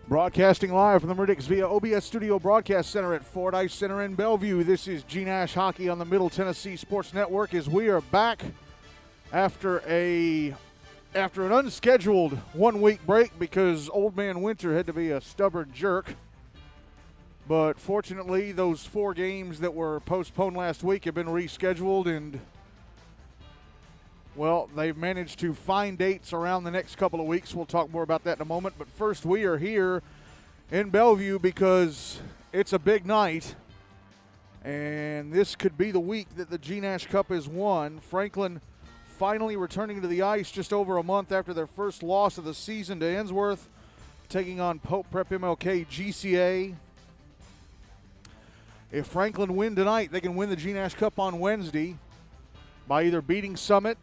Broadcasting live from the Meridics via OBS Studio Broadcast Center at Fordyce Center in Bellevue. This is GNASH Hockey on the Middle Tennessee Sports Network as we are back after an unscheduled one-week break because Old Man Winter had to be a stubborn jerk. But fortunately, those 4 games that were postponed last week have been rescheduled, and well, they've managed to find dates around the next couple of weeks. We'll talk more about that in a moment. But first, we are here in Bellevue because it's a big night, and this could be the week that the GNASH Cup is won. Franklin finally returning to the ice just over a month after their first loss of the season to Ainsworth, taking on Pope Prep-MLK-GCA. If Franklin win tonight, they can win the GNASH Cup on Wednesday by either beating Summit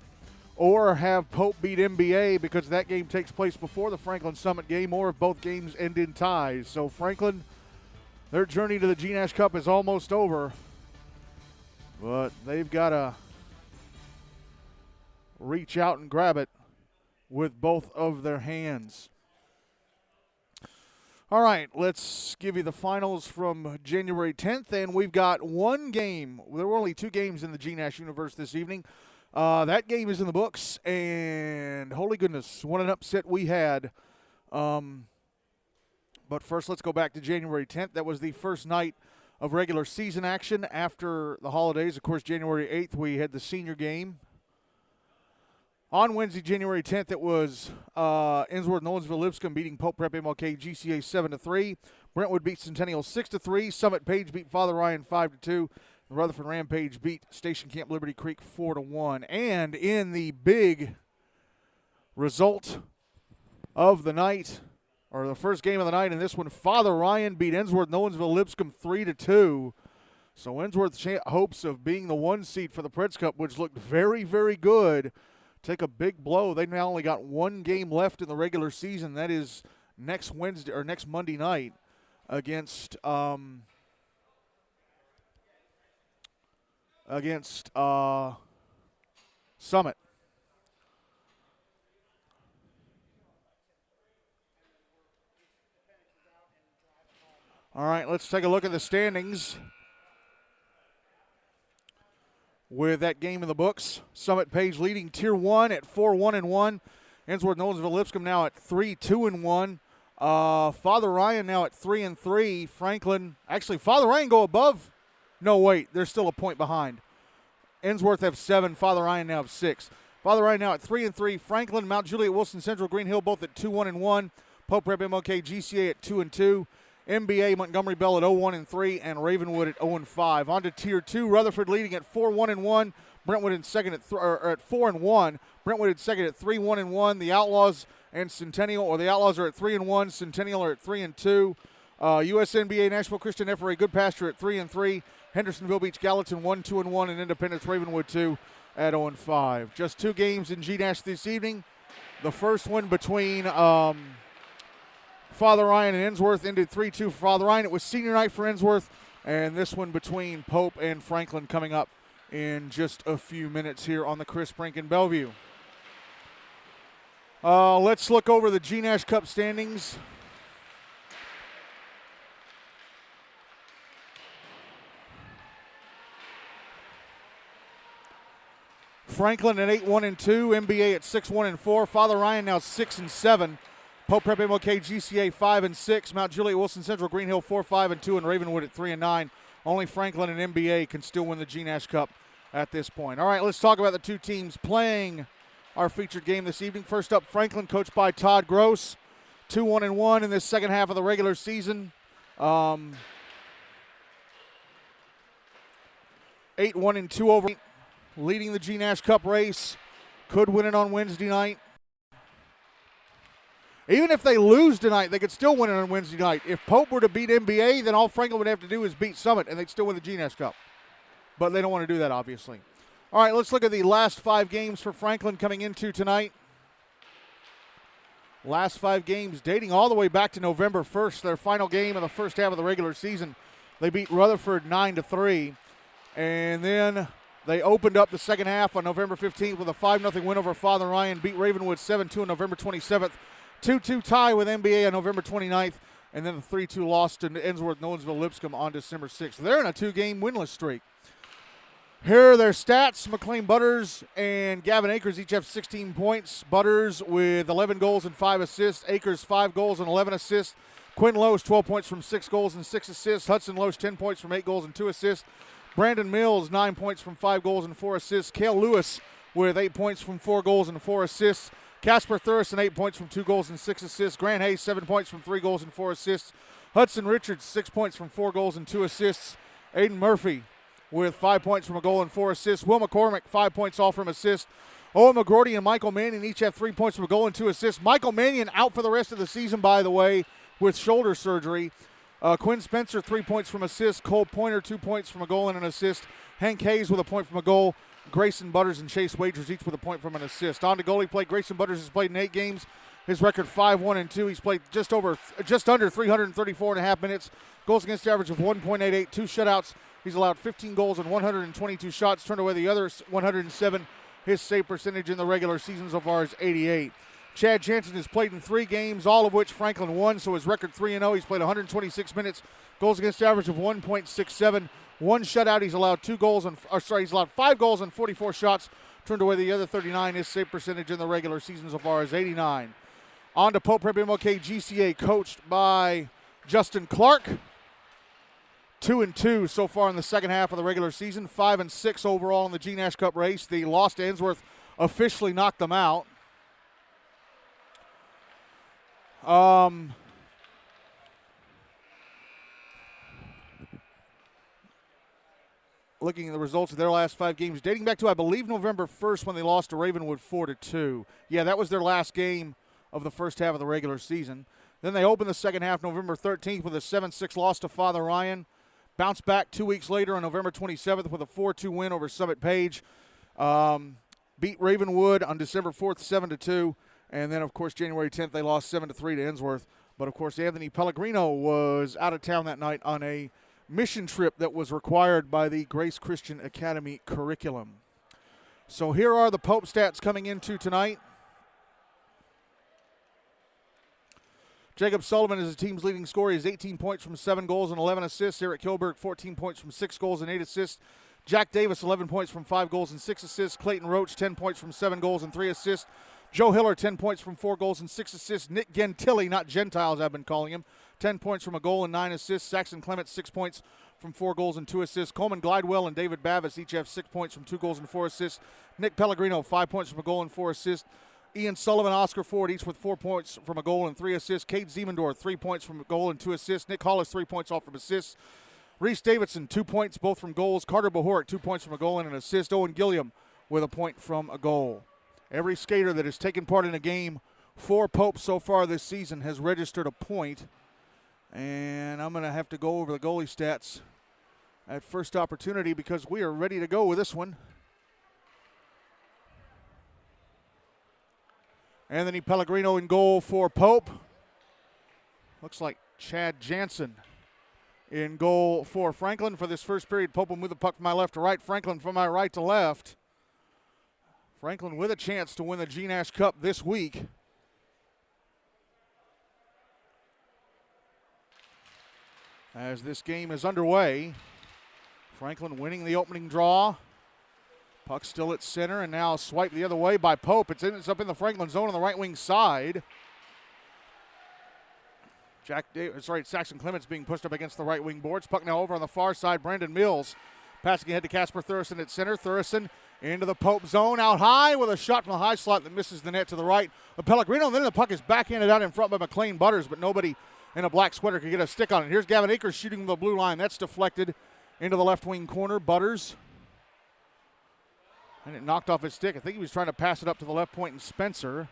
or have Pope beat MBA because that game takes place before the Franklin Summit game, or if both games end in ties. So Franklin, their journey to the GNASH Cup is almost over, but they've got to reach out and grab it with both of their hands. All right, let's give you the finals from January 10th, and we've got one game. There were only 2 games in the GNASH universe this evening. That game is in the books, and holy goodness, what an upset we had. But first, let's go back to January 10th. That was the first night of regular season action after the holidays. Of course, January 8th, we had the senior game. On Wednesday, January 10th, it was Ainsworth-Nolensville-Lipscomb beating Pope Prep-MLK-GCA 7-3. Brentwood beat Centennial 6-3. Summit Page beat Father Ryan 5-2. Rutherford Rampage beat Station Camp Liberty Creek 4-1. And in the big result of the night, or the first game of the night in this one, Father Ryan beat Ainsworth-Nolensville-Lipscomb 3-2. So Ainsworth's hopes of being the 1 seed for the Preds Cup, which looked very, very good, take a big blow. They now only got 1 game left in the regular season. That is next Wednesday or next Monday night against Summit. All right, let's take a look at the standings with that game in the books. Summit Page leading Tier 1 at 4-1-1. Ainsworth-Nolensville-Lipscomb now at 3-2-1. Father Ryan now at 3-3. Franklin, actually, Father Ryan go above. No, wait, they're still a point behind. Ainsworth have 7, Father Ryan now have 6. Father Ryan now at 3-3. Franklin, Mount Juliet, Wilson Central, Green Hill both at 2-1-1. Pope Prep-MLK-GCA at 2-2. MBA, Montgomery Bell at 0-1-3, and Ravenwood at 0-5. On to Tier 2, Rutherford leading at 4-1-1. Brentwood in second at 4-1. Brentwood in second at 3-1-1. The Outlaws and Centennial, or the Outlaws are at 3-1. Centennial are at 3-2. USNBA, Nashville Christian FRA, Good Pasture at 3-3. Hendersonville beats Gallatin 1-2-1, and Independence Ravenwood 2 at 0-5. Just 2 games in GNASH this evening. The first one between Father Ryan and Ainsworth ended 3-2 for Father Ryan. It was senior night for Ainsworth, and this one between Pope and Franklin coming up in just a few minutes here on the Chris Brink in Bellevue. Let's look over the GNASH Cup standings. Franklin at 8-1-2, MBA at 6-1-4. Father Ryan now 6-7. Pope Prep-MLK-GCA 5-6. Mount Juliet, Wilson Central, Green Hill 4-5-2, and Ravenwood at 3-9. Only Franklin and MBA can still win the GNASH Cup at this point. All right, let's talk about the 2 teams playing our featured game this evening. First up, Franklin, coached by Todd Gross, 2-1-1 in this second half of the regular season. 8-1-2 over, leading the GNASH Cup race. Could win it on Wednesday night. Even if they lose tonight, they could still win it on Wednesday night. If Pope were to beat MBA, then all Franklin would have to do is beat Summit, and they'd still win the GNASH Cup. But they don't want to do that, obviously. All right, let's look at the last 5 games for Franklin coming into tonight. Last 5 games dating all the way back to November 1st, their final game of the first half of the regular season. They beat Rutherford 9-3, and then they opened up the second half on November 15th with a 5-0 win over Father Ryan, beat Ravenwood 7-2 on November 27th. 2-2 tie with MBA on November 29th. and then the 3-2 loss to Ensworth-Nolensville-Lipscomb on December 6th. They're in a 2-game winless streak. Here are their stats. McLean Butters and Gavin Akers each have 16 points. Butters with 11 goals and 5 assists. Akers 5 goals and 11 assists. Quinn Lowe's 12 points from 6 goals and 6 assists. Hudson Lowe's 10 points from 8 goals and 2 assists. Brandon Mills 9 points from 5 goals and 4 assists. Cale Lewis with 8 points from 4 goals and 4 assists. Casper Thurston 8 points from 2 goals and 6 assists. Grant Hayes 7 points from 3 goals and 4 assists. Hudson Richards 6 points from 4 goals and 2 assists. Aiden Murphy with 5 points from a goal and 4 assists. Will McCormick 5 points all from assists. Owen McGrorty and Michael Mannion each have 3 points from a goal and 2 assists. Michael Mannion out for the rest of the season, by the way, with shoulder surgery. Quinn Spencer 3 points from assists. Cole Pointer 2 points from a goal and an assist. Hank Hayes with a point from a goal. Grayson Butters and Chase Wagers each with a point from an assist. On to goalie play. Grayson Butters has played in 8 games. His record 5-1-2. He's played just under 334.5 minutes. Goals against average of 1.88. 2 shutouts. He's allowed 15 goals and 122 shots. Turned away the other 107. His save percentage in the regular season so far is 88. Chad Jansen has played in 3 games, all of which Franklin won, so his record 3-0. He's played 126 minutes. Goals against average of 1.67. 1 shutout. He's allowed 5 goals and 44 shots. Turned away the other 39. His save percentage in the regular season so far is 89. On to Pope Prep-MLK-GCA, coached by Justin Clark. 2-2 so far in the second half of the regular season. 5-6 overall in the GNASH Cup race. The loss to Ensworth officially knocked them out. Looking at the results of their last 5 games, dating back to, I believe, November 1st when they lost to Ravenwood 4-2. Yeah, that was their last game of the first half of the regular season. Then they opened the second half November 13th with a 7-6 loss to Father Ryan. Bounced back 2 weeks later on November 27th with a 4-2 win over Summit Page. Beat Ravenwood on December 4th 7-2. And then, of course, January 10th, they lost 7-3 to Ensworth. But, of course, Anthony Pellegrino was out of town that night on a mission trip that was required by the Grace Christian Academy curriculum. So here are the Pope stats coming into tonight. Jacob Sullivan is the team's leading scorer. He has 18 points from 7 goals and 11 assists. Eric Kilberg, 14 points from 6 goals and 8 assists. Jack Davis, 11 points from 5 goals and 6 assists. Clayton Roach, 10 points from 7 goals and 3 assists. Joe Hiller, 10 points from 4 goals and 6 assists. Nick Gentili, not Gentiles I've been calling him, 10 points from a goal and 9 assists. Saxon Clements, 6 points from 4 goals and 2 assists. Coleman Glidewell and David Bavis each have 6 points from 2 goals and 4 assists. Nick Pellegrino, 5 points from a goal and 4 assists. Ian Sullivan, Oscar Ford, each with 4 points from a goal and 3 assists. Cade Ziemendorf, 3 points from a goal and 2 assists. Nick Hollis, 3 points off from assists. Reese Davidson, 2 points, both from goals. Carter Bohoric, 2 points from a goal and an assist. Owen Gilliam with a point from a goal. Every skater that has taken part in a game for Pope so far this season has registered a point. And I'm going to have to go over the goalie stats at first opportunity because we are ready to go with this one. Anthony Pellegrino in goal for Pope. Looks like Chad Jansen in goal for Franklin for this first period. Pope will move the puck from my left to right. Franklin from my right to left. Franklin with a chance to win the GNASH Cup this week. As this game is underway, Franklin winning the opening draw. Puck still at center and now swiped the other way by Pope. It's up in the Franklin zone on the right wing side. Saxon Clements being pushed up against the right wing boards. Puck now over on the far side. Brandon Mills passing ahead to Casper Thurston at center. Thurston into the Pope zone, out high with a shot from the high slot that misses the net to the right of Pellegrino. Then the puck is backhanded out in front by McLean Butters, but nobody in a black sweater could get a stick on it. Here's Gavin Akers shooting the blue line. That's deflected into the left wing corner. Butters. And it knocked off his stick. I think he was trying to pass it up to the left point, and Spencer.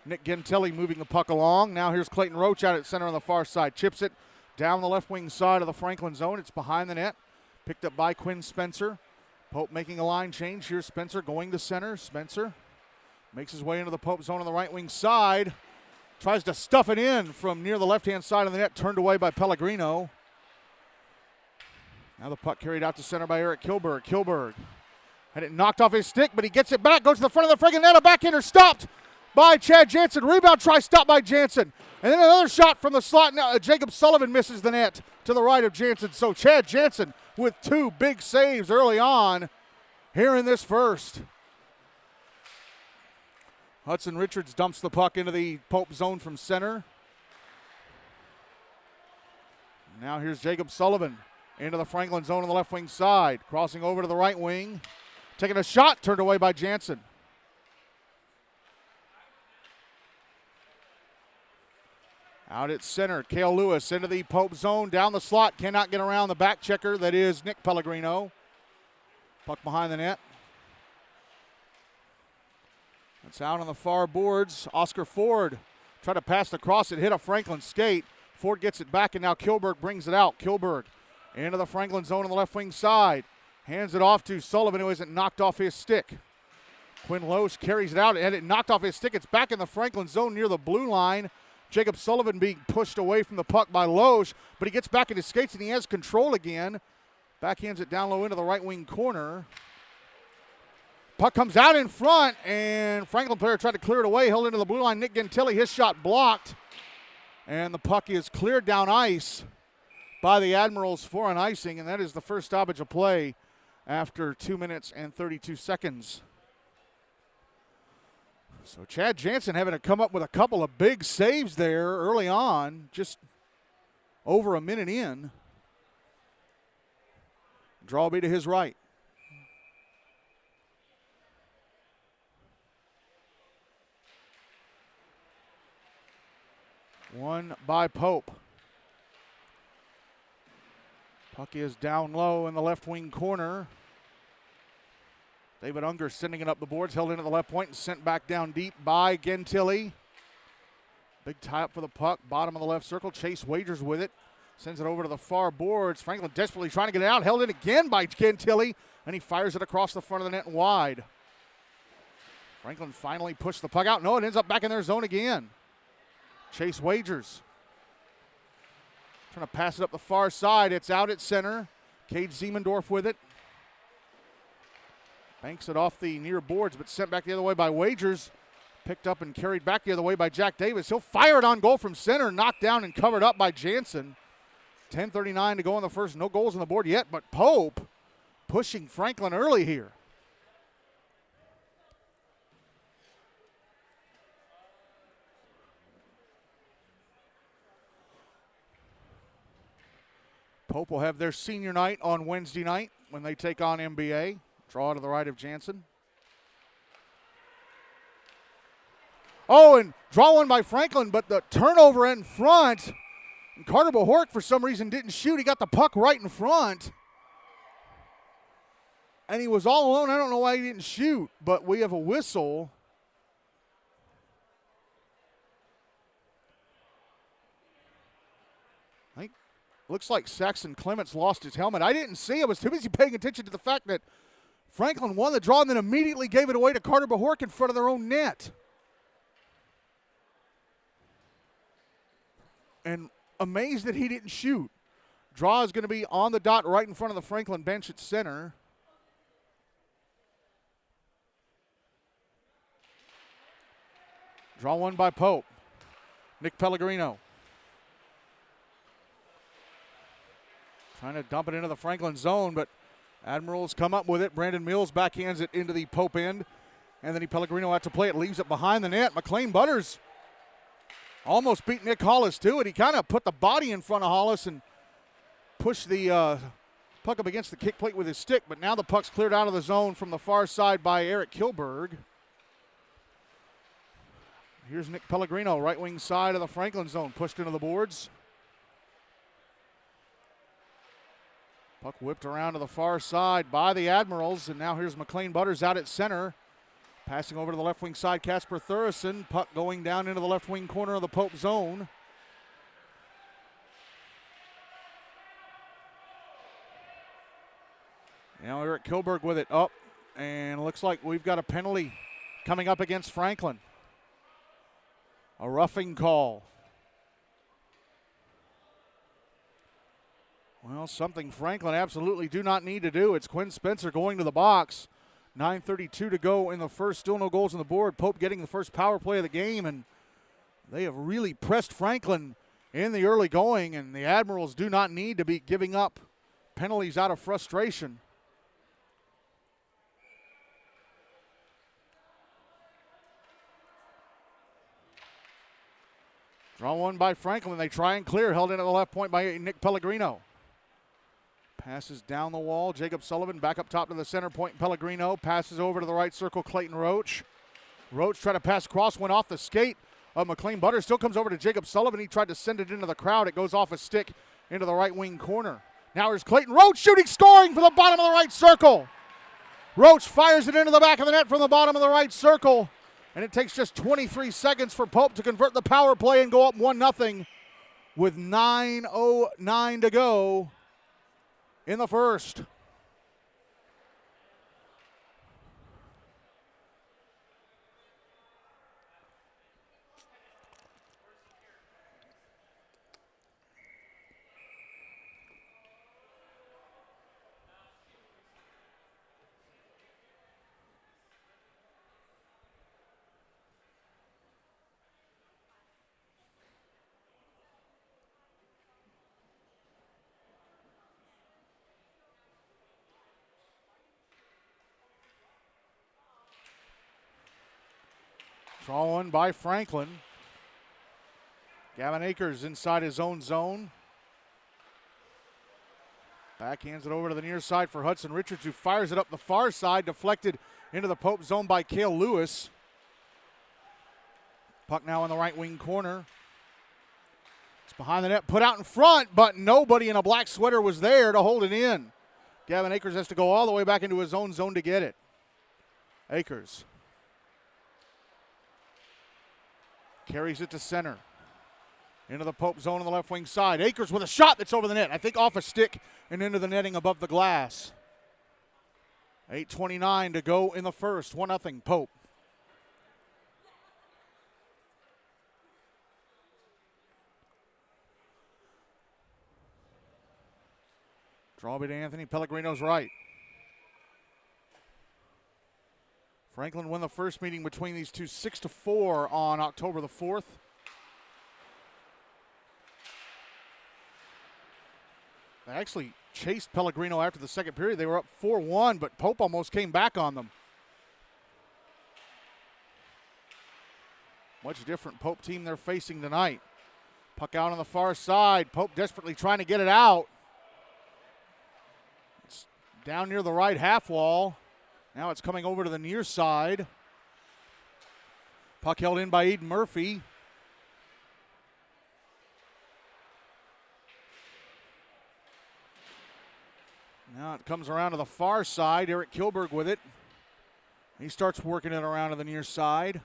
Nick Gentili moving the puck along. Now here's Clayton Roach out at center on the far side. Chips it down the left wing side of the Franklin zone. It's behind the net. Picked up by Quinn Spencer. Pope making a line change. Here's Spencer going to center. Spencer makes his way into the Pope zone on the right wing side. Tries to stuff it in from near the left-hand side of the net. Turned away by Pellegrino. Now the puck carried out to center by Eric Kilberg. Kilberg had it knocked off his stick, but he gets it back. Goes to the front of the friggin' net. A backhander stopped by Chad Jansen. Rebound try stopped by Jansen. And then another shot from the slot. Now Jacob Sullivan misses the net to the right of Jansen. So Chad Jansen with 2 big saves early on here in this first. Hudson Richards dumps the puck into the Pope zone from center. Now here's Jacob Sullivan into the Franklin zone on the left wing side. Crossing over to the right wing. Taking a shot, turned away by Jansen. Out at center, Cale Lewis into the Pope zone, down the slot, cannot get around the back checker. That is Nick Pellegrino. Puck behind the net. It's out on the far boards. Oscar Ford tried to pass across it, hit a Franklin skate. Ford gets it back, and now Kilberg brings it out. Kilberg into the Franklin zone on the left wing side. Hands it off to Sullivan, who isn't knocked off his stick. Quinn Loesch carries it out, and it knocked off his stick. It's back in the Franklin zone near the blue line. Jacob Sullivan being pushed away from the puck by Loesch, but he gets back in his skates and he has control again. Backhands it down low into the right wing corner. Puck comes out in front, and Franklin player tried to clear it away, held into the blue line. Nick Gentili, his shot blocked, and the puck is cleared down ice by the Admirals for an icing, and that is the first stoppage of play after 2 minutes and 32 seconds. So Chad Jansen having to come up with a couple of big saves there early on, just over a minute in. Draw will be to his right. One by Pope. Puck is down low in the left wing corner. David Unger sending it up the boards, held into the left point and sent back down deep by Gentili. Big tie up for the puck, bottom of the left circle. Chase Wagers with it, sends it over to the far boards. Franklin desperately trying to get it out, held in again by Gentili, and he fires it across the front of the net and wide. Franklin finally pushed the puck out. No, it ends up back in their zone again. Chase Wagers trying to pass it up the far side. It's out at center. Cade Siemendorf with it. Banks it off the near boards, but sent back the other way by Wagers. Picked up and carried back the other way by Jack Davis. He'll fire it on goal from center, knocked down and covered up by Jansen. 10:39 to go in the first. No goals on the board yet, but Pope pushing Franklin early here. Pope will have their senior night on Wednesday night when they take on MBA. Draw to the right of Jansen. Oh, and draw one by Franklin, but the turnover in front. And Carter Bohork, for some reason, didn't shoot. He got the puck right in front. And he was all alone. I don't know why he didn't shoot, but we have a whistle. I think looks like Saxon Clements lost his helmet. I didn't see. I was too busy paying attention to the fact that Franklin won the draw and then immediately gave it away to Carter Bohork in front of their own net. And amazed that he didn't shoot. Draw is going to be on the dot right in front of the Franklin bench at center. Draw one by Pope. Nick Pellegrino. Trying to dump it into the Franklin zone, but Admirals come up with it. Brandon Mills backhands it into the Pope end. Anthony Pellegrino had to play it, leaves it behind the net. McLean Butters almost beat Nick Hollis to it. He kind of put the body in front of Hollis and pushed the puck up against the kick plate with his stick, but now the puck's cleared out of the zone from the far side by Eric Kilberg. Here's Nick Pellegrino, right wing side of the Franklin zone, pushed into the boards. Puck whipped around to the far side by the Admirals, and now here's McLean Butters out at center. Passing over to the left wing side, Casper Thureson. Puck going down into the left wing corner of the Pope zone. Now Eric Kilberg with it up, and looks like we've got a penalty coming up against Franklin. A roughing call. Well, something Franklin absolutely do not need to do. It's Quinn Spencer going to the box. 9:32 to go in the first. Still no goals on the board. Pope getting the first power play of the game, and They have really pressed Franklin in the early going, and the Admirals do not need to be giving up penalties out of frustration. Draw one by Franklin. They try and clear. Held into the left point by Nick Pellegrino. Passes down the wall. Jacob Sullivan back up top to the center point. Pellegrino passes over to the right circle. Clayton Roach. Roach tried to pass across. Went off the skate of McLean Butters. Still comes over to Jacob Sullivan. He tried to send it into the crowd. It goes off a stick into the right wing corner. Now here's Clayton Roach shooting, scoring from the bottom of the right circle. Roach fires it into the back of the net from the bottom of the right circle. And it takes just 23 seconds for Pope to convert the power play and go up 1-0 with 9:09 to go in the first. Draw one by Franklin. Gavin Akers inside his own zone. Backhands it over to the near side for Hudson Richards, who fires it up the far side, deflected into the Pope zone by Cale Lewis. Puck now in the right wing corner. It's behind the net, put out in front, but nobody in a black sweater was there to hold it in. Gavin Akers has to go all the way back into his own zone to get it. Akers carries it to center. Into the Pope zone on the left wing side. Akers with a shot that's over the net. I think off a stick and into the netting above the glass. 8:29 to go in the first. 1-0 Pope. Draw by to Anthony. Pellegrino's right. Franklin won the first meeting between these two 6-4 on October the 4th. They actually chased Pellegrino after the second period. They were up 4-1, but Pope almost came back on them. Much different Pope team they're facing tonight. Puck out on the far side. Pope desperately trying to get it out. It's down near the right half wall. Now it's coming over to the near side. Puck held in by Eden Murphy. Now it comes around to the far side. Eric Kilberg with it. He starts working it around to the near side.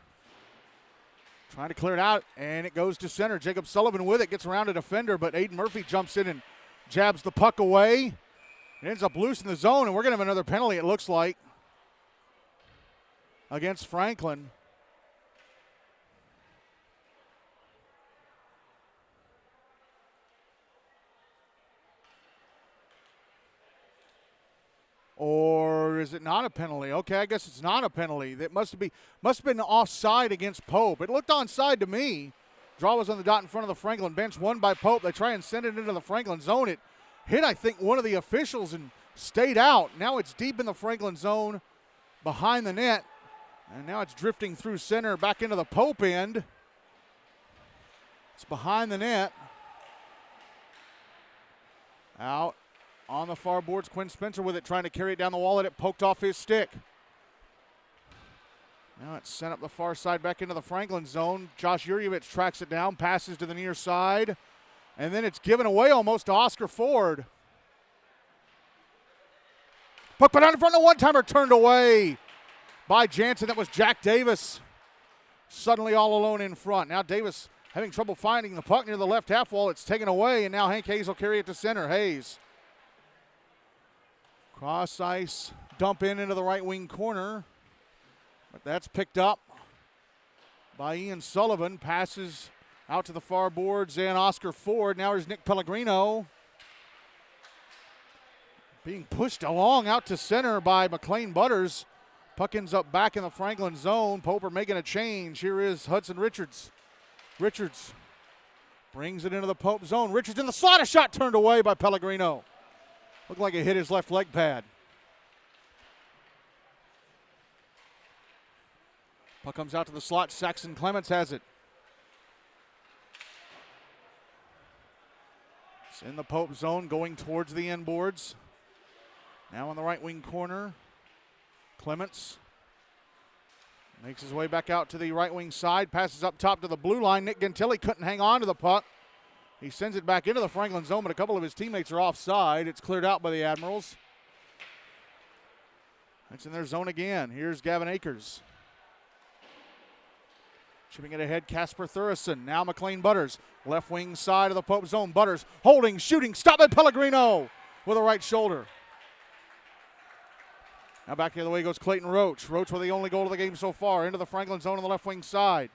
Trying to clear it out, and it goes to center. Jacob Sullivan with it, gets around a defender, but Aiden Murphy jumps in and jabs the puck away. It ends up loose in the zone, and we're going to have another penalty, it looks like, against Franklin. Or is it not a penalty? Okay, I guess it's not a penalty. That must have been offside against Pope. It looked onside to me. Draw was on the dot in front of the Franklin bench, won by Pope. They try and send it into the Franklin zone. It hit, I think, one of the officials and stayed out. Now it's deep in the Franklin zone behind the net. And now it's drifting through center back into the Pope end. It's behind the net. Out on the far boards, Quinn Spencer with it, trying to carry it down the wall, and it poked off his stick. Now it's sent up the far side back into the Franklin zone. Josh Yurievich tracks it down, passes to the near side, and then it's given away almost to Oscar Ford. Puck put out in front of one-timer, turned away by Jansen. That was Jack Davis, suddenly all alone in front. Now Davis having trouble finding the puck near the left half wall. It's taken away, and now Hank Hayes will carry it to center. Hayes. Cross ice, dump into the right wing corner. But that's picked up by Ian Sullivan. Passes out to the far boards and Oscar Ford. Now here's Nick Pellegrino. Being pushed along out to center by McLean Butters. Puck ends up back in the Franklin zone. Poper making a change. Here is Hudson Richards. Richards brings it into the Pope zone. Richards in the slot, a shot turned away by Pellegrino. Looked like it hit his left leg pad. Puck comes out to the slot. Saxon Clements has it. It's in the Pope zone going towards the end boards. Now in the right wing corner. Clements makes his way back out to the right wing side. Passes up top to the blue line. Nick Gentili couldn't hang on to the puck. He sends it back into the Franklin zone, but a couple of his teammates are offside. It's cleared out by the Admirals. It's in their zone again. Here's Gavin Akers. Chipping it ahead, Casper Thureson. Now McLean Butters. Left wing side of the Pope zone. Butters holding, shooting, stopped by Pellegrino with a right shoulder. Now back the other way goes Clayton Roach. Roach with the only goal of the game so far. Into the Franklin zone on the left wing side.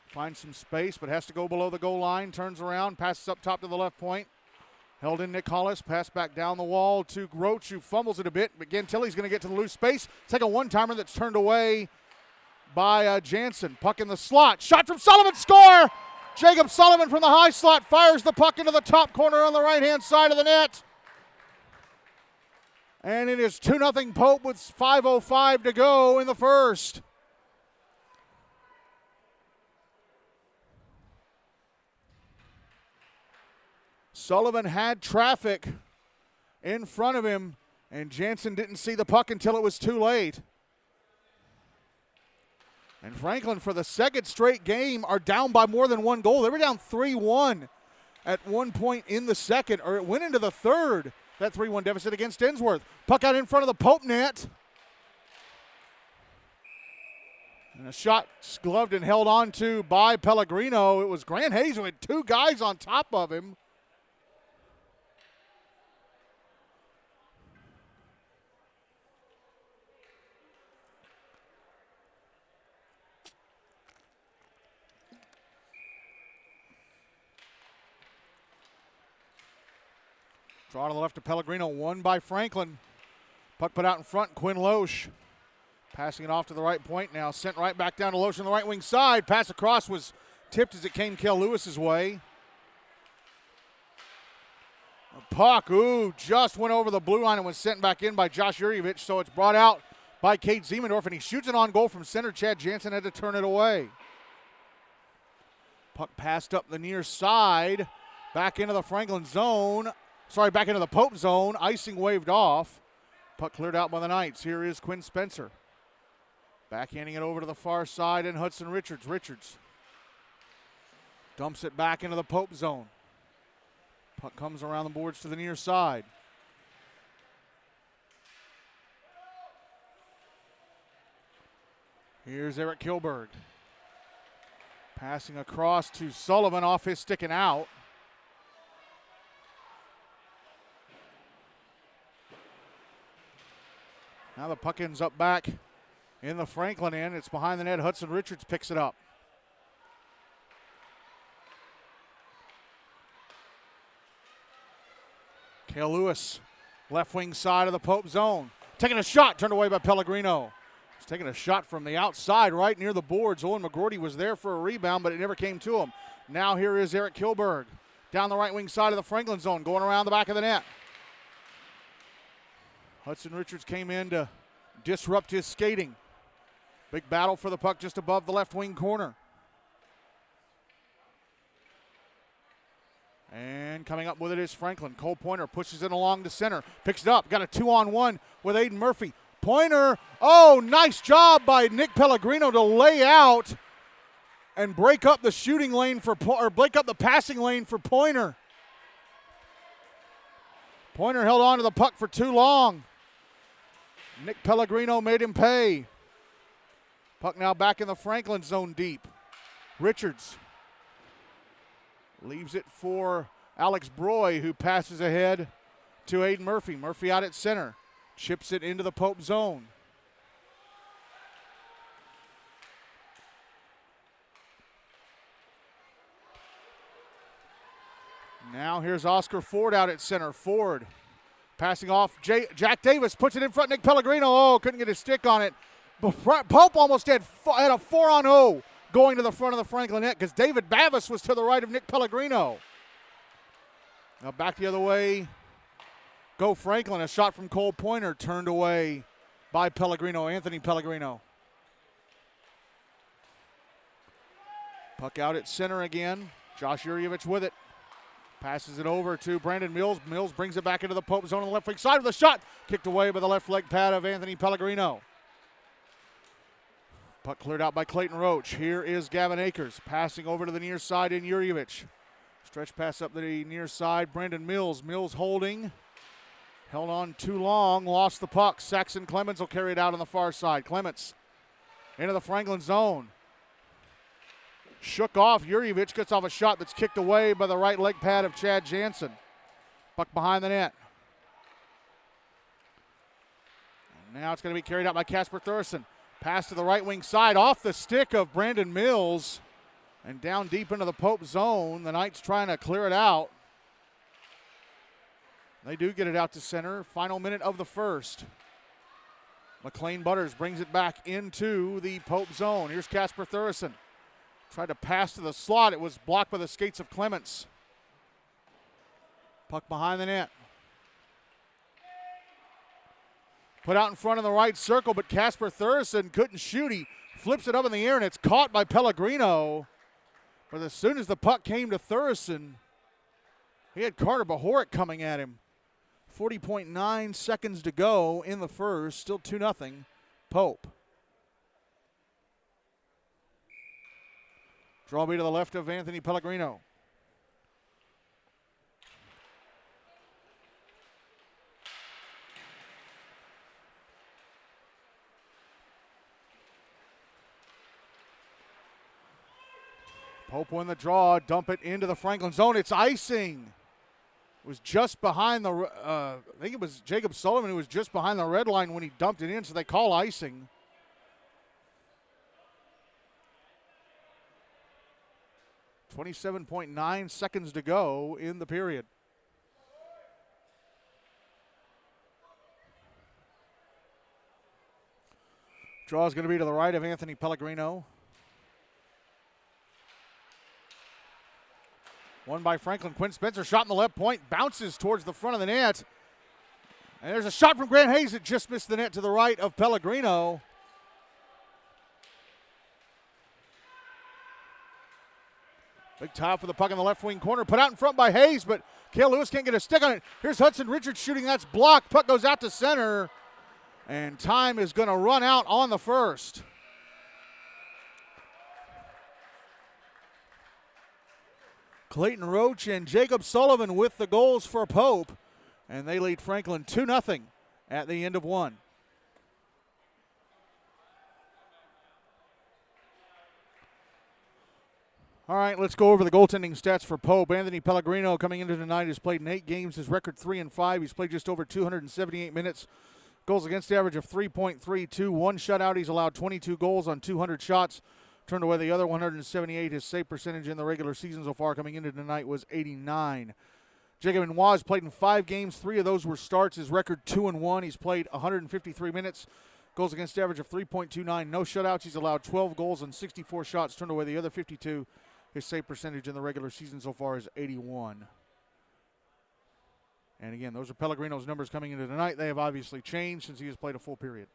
Finds some space, but has to go below the goal line. Turns around, passes up top to the left point. Held in Nick Hollis. Pass back down the wall to Roach, who fumbles it a bit. But Gentili's going to get to the loose space. Take a one-timer that's turned away by Jansen. Puck in the slot. Shot from Sullivan. Score! Jacob Sullivan from the high slot fires the puck into the top corner on the right-hand side of the net. And it is 2-0 Pope with 5:05 to go in the first. Sullivan had traffic in front of him, and Jansen didn't see the puck until it was too late. And Franklin, for the second straight game, are down by more than one goal. They were down 3-1 at one point in the second, or it went into the third, that 3-1 deficit against Dinsworth. Puck out in front of the Pope net. And a shot gloved and held on to by Pellegrino. It was Grant Hayes who had two guys on top of him. Draw to the left to Pellegrino, won by Franklin. Puck put out in front, Quinn Loesch. Passing it off to the right point now, sent right back down to Loesch on the right wing side. Pass across was tipped as it came Kel Lewis's way. The puck, just went over the blue line and was sent back in by Josh Yurievich, so it's brought out by Cade Ziemendorf, and he shoots it on goal from center. Chad Jansen had to turn it away. Puck passed up the near side, back into the Franklin zone. Back into the Pope zone. Icing waved off. Puck cleared out by the Knights. Here is Quinn Spencer. Backhanding it over to the far side, and Hudson Richards. Richards dumps it back into the Pope zone. Puck comes around the boards to the near side. Here's Eric Kilberg. Passing across to Sullivan, off his stick and out. Now the puck ends up back in the Franklin end. It's behind the net. Hudson Richards picks it up. Cale Lewis, left wing side of the Pope zone. Taking a shot, turned away by Pellegrino. He's taking a shot from the outside right near the boards. Owen McGroarty was there for a rebound, but it never came to him. Now here is Eric Kilberg down the right wing side of the Franklin zone, going around the back of the net. Hudson Richards came in to disrupt his skating. Big battle for the puck just above the left wing corner. And coming up with it is Franklin. Cole Pointer pushes it along to center. Picks it up. Got a 2-on-1 with Aiden Murphy. Pointer. Nice job by Nick Pellegrino to lay out and break up the shooting lane break up the passing lane for Pointer. Pointer held on to the puck for too long. Nick Pellegrino made him pay. Puck now back in the Franklin zone deep. Richards leaves it for Alex Broy, who passes ahead to Aiden Murphy. Murphy out at center. Chips it into the Pope zone. Now here's Oscar Ford out at center. Ford passing off. Jack Davis puts it in front. Nick Pellegrino, couldn't get his stick on it. But Pope almost had a 4-on-0 going to the front of the Franklin net because David Bavis was to the right of Nick Pellegrino. Now back the other way. Go Franklin. A shot from Cole Pointer turned away by Pellegrino, Anthony Pellegrino. Puck out at center again. Josh Yurievich with it. Passes it over to Brandon Mills. Mills brings it back into the Pope zone on the left wing side with a shot. Kicked away by the left leg pad of Anthony Pellegrino. Puck cleared out by Clayton Roach. Here is Gavin Akers passing over to the near side in Yurievich. Stretch pass up the near side. Brandon Mills. Mills holding. Held on too long. Lost the puck. Saxon Clemens will carry it out on the far side. Clemens into the Franklin zone. Shook off. Yurievich gets off a shot that's kicked away by the right leg pad of Chad Jansen. Puck behind the net. And now it's going to be carried out by Casper Thurston. Pass to the right wing side off the stick of Brandon Mills and down deep into the Pope zone. The Knights trying to clear it out. They do get it out to center. Final minute of the first. McLean Butters brings it back into the Pope zone. Here's Casper Thurston. Tried to pass to the slot. It was blocked by the skates of Clements. Puck behind the net. Put out in front of the right circle, but Casper Thurston couldn't shoot. He flips it up in the air, and it's caught by Pellegrino. But as soon as the puck came to Thurston, he had Carter Bohoric coming at him. 40.9 seconds to go in the first. Still 2-0 Pope. Draw be to the left of Anthony Pellegrino. Pope won the draw, dump it into the Franklin zone. It's icing. It was just behind the, I think it was Jacob Sullivan who was just behind the red line when he dumped it in, so they call icing. .9 seconds to go in the period. Draw is going to be to the right of Anthony Pellegrino. Won by Franklin. Quinn Spencer shot in the left point, bounces towards the front of the net. And there's a shot from Grant Hayes that just missed the net to the right of Pellegrino. Big tie for the puck in the left wing corner. Put out in front by Hayes, but Cale Lewis can't get a stick on it. Here's Hudson Richards shooting. That's blocked. Puck goes out to center. And time is going to run out on the first. Clayton Roach and Jacob Sullivan with the goals for Pope. And they lead Franklin 2-0 at the end of one. All right, let's go over the goaltending stats for Pope. Anthony Pellegrino coming into tonight has played in 8 games. His record 3-5. He's played just over 278 minutes. Goals against average of 3.32. 1 shutout. He's allowed 22 goals on 200 shots. Turned away the other 178. His save percentage in the regular season so far coming into tonight was 89. Jacob Noir has played in 5 games. 3 of those were starts. His record 2-1. He's played 153 minutes. Goals against average of 3.29. No shutouts. He's allowed 12 goals on 64 shots. Turned away the other 52. His save percentage in the regular season so far is 81. And again, those are Pellegrino's numbers coming into tonight. They have obviously changed since he has played a full period.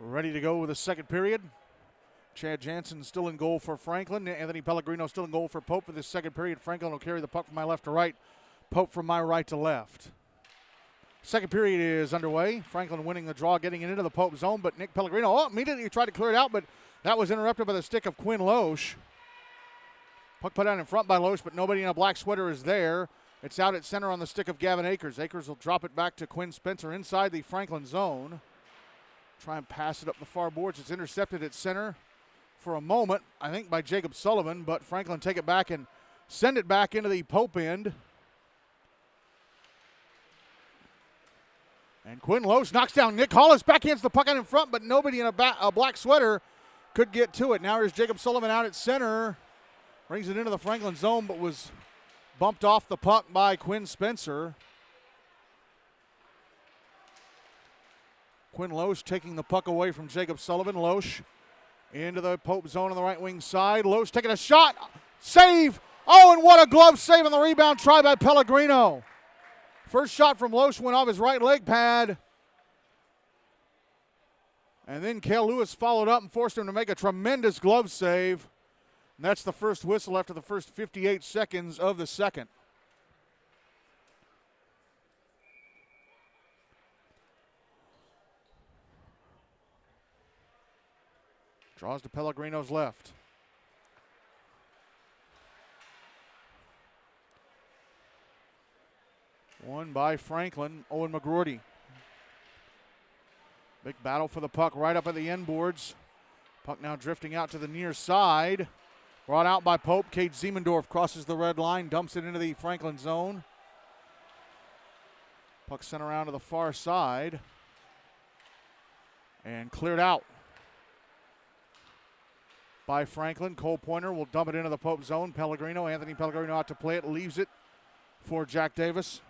Ready to go with the second period. Chad Jansen still in goal for Franklin. Anthony Pellegrino still in goal for Pope for this second period. Franklin will carry the puck from my left to right. Pope from my right to left. Second period is underway. Franklin winning the draw, getting it into the Pope zone, but Nick Pellegrino immediately tried to clear it out, but that was interrupted by the stick of Quinn Loesch. Puck put out in front by Loesch, but nobody in a black sweater is there. It's out at center on the stick of Gavin Akers. Akers will drop it back to Quinn Spencer inside the Franklin zone. Try and pass it up the far boards. It's intercepted at center for a moment, I think, by Jacob Sullivan, but Franklin take it back and send it back into the Pope end. And Quinn Loesch knocks down Nick Hollis, backhands the puck out in front, but nobody in a black sweater could get to it. Now here's Jacob Sullivan out at center. Brings it into the Franklin zone, but was bumped off the puck by Quinn Spencer. Quinn Loesch taking the puck away from Jacob Sullivan. Loesch into the Pope zone on the right wing side. Loesch taking a shot. Save! Oh, and what a glove save on the rebound try by Pellegrino. First shot from Loesch went off his right leg pad. And then Cale Lewis followed up and forced him to make a tremendous glove save. And that's the first whistle after the first 58 seconds of the second. Draws to Pellegrino's left. Won by Franklin, Owen McGroarty. Big battle for the puck right up at the end boards. Puck now drifting out to the near side. Brought out by Pope. Cade Siemendorf crosses the red line, dumps it into the Franklin zone. Puck sent around to the far side. And cleared out by Franklin. Cole Pointer will dump it into the Pope zone. Anthony Pellegrino out to play it, leaves it for Jack Davis.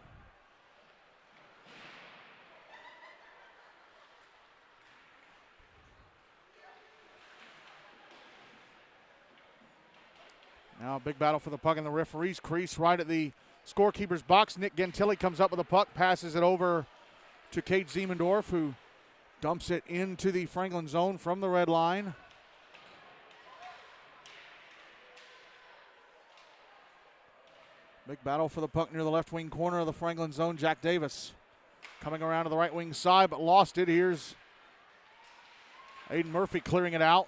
Now a big battle for the puck in the referee's crease right at the scorekeeper's box. Nick Gentili comes up with the puck, passes it over to Cade Siemendorf, who dumps it into the Franklin zone from the red line. Big battle for the puck near the left wing corner of the Franklin zone. Jack Davis coming around to the right wing side, but lost it. Here's Aiden Murphy clearing it out.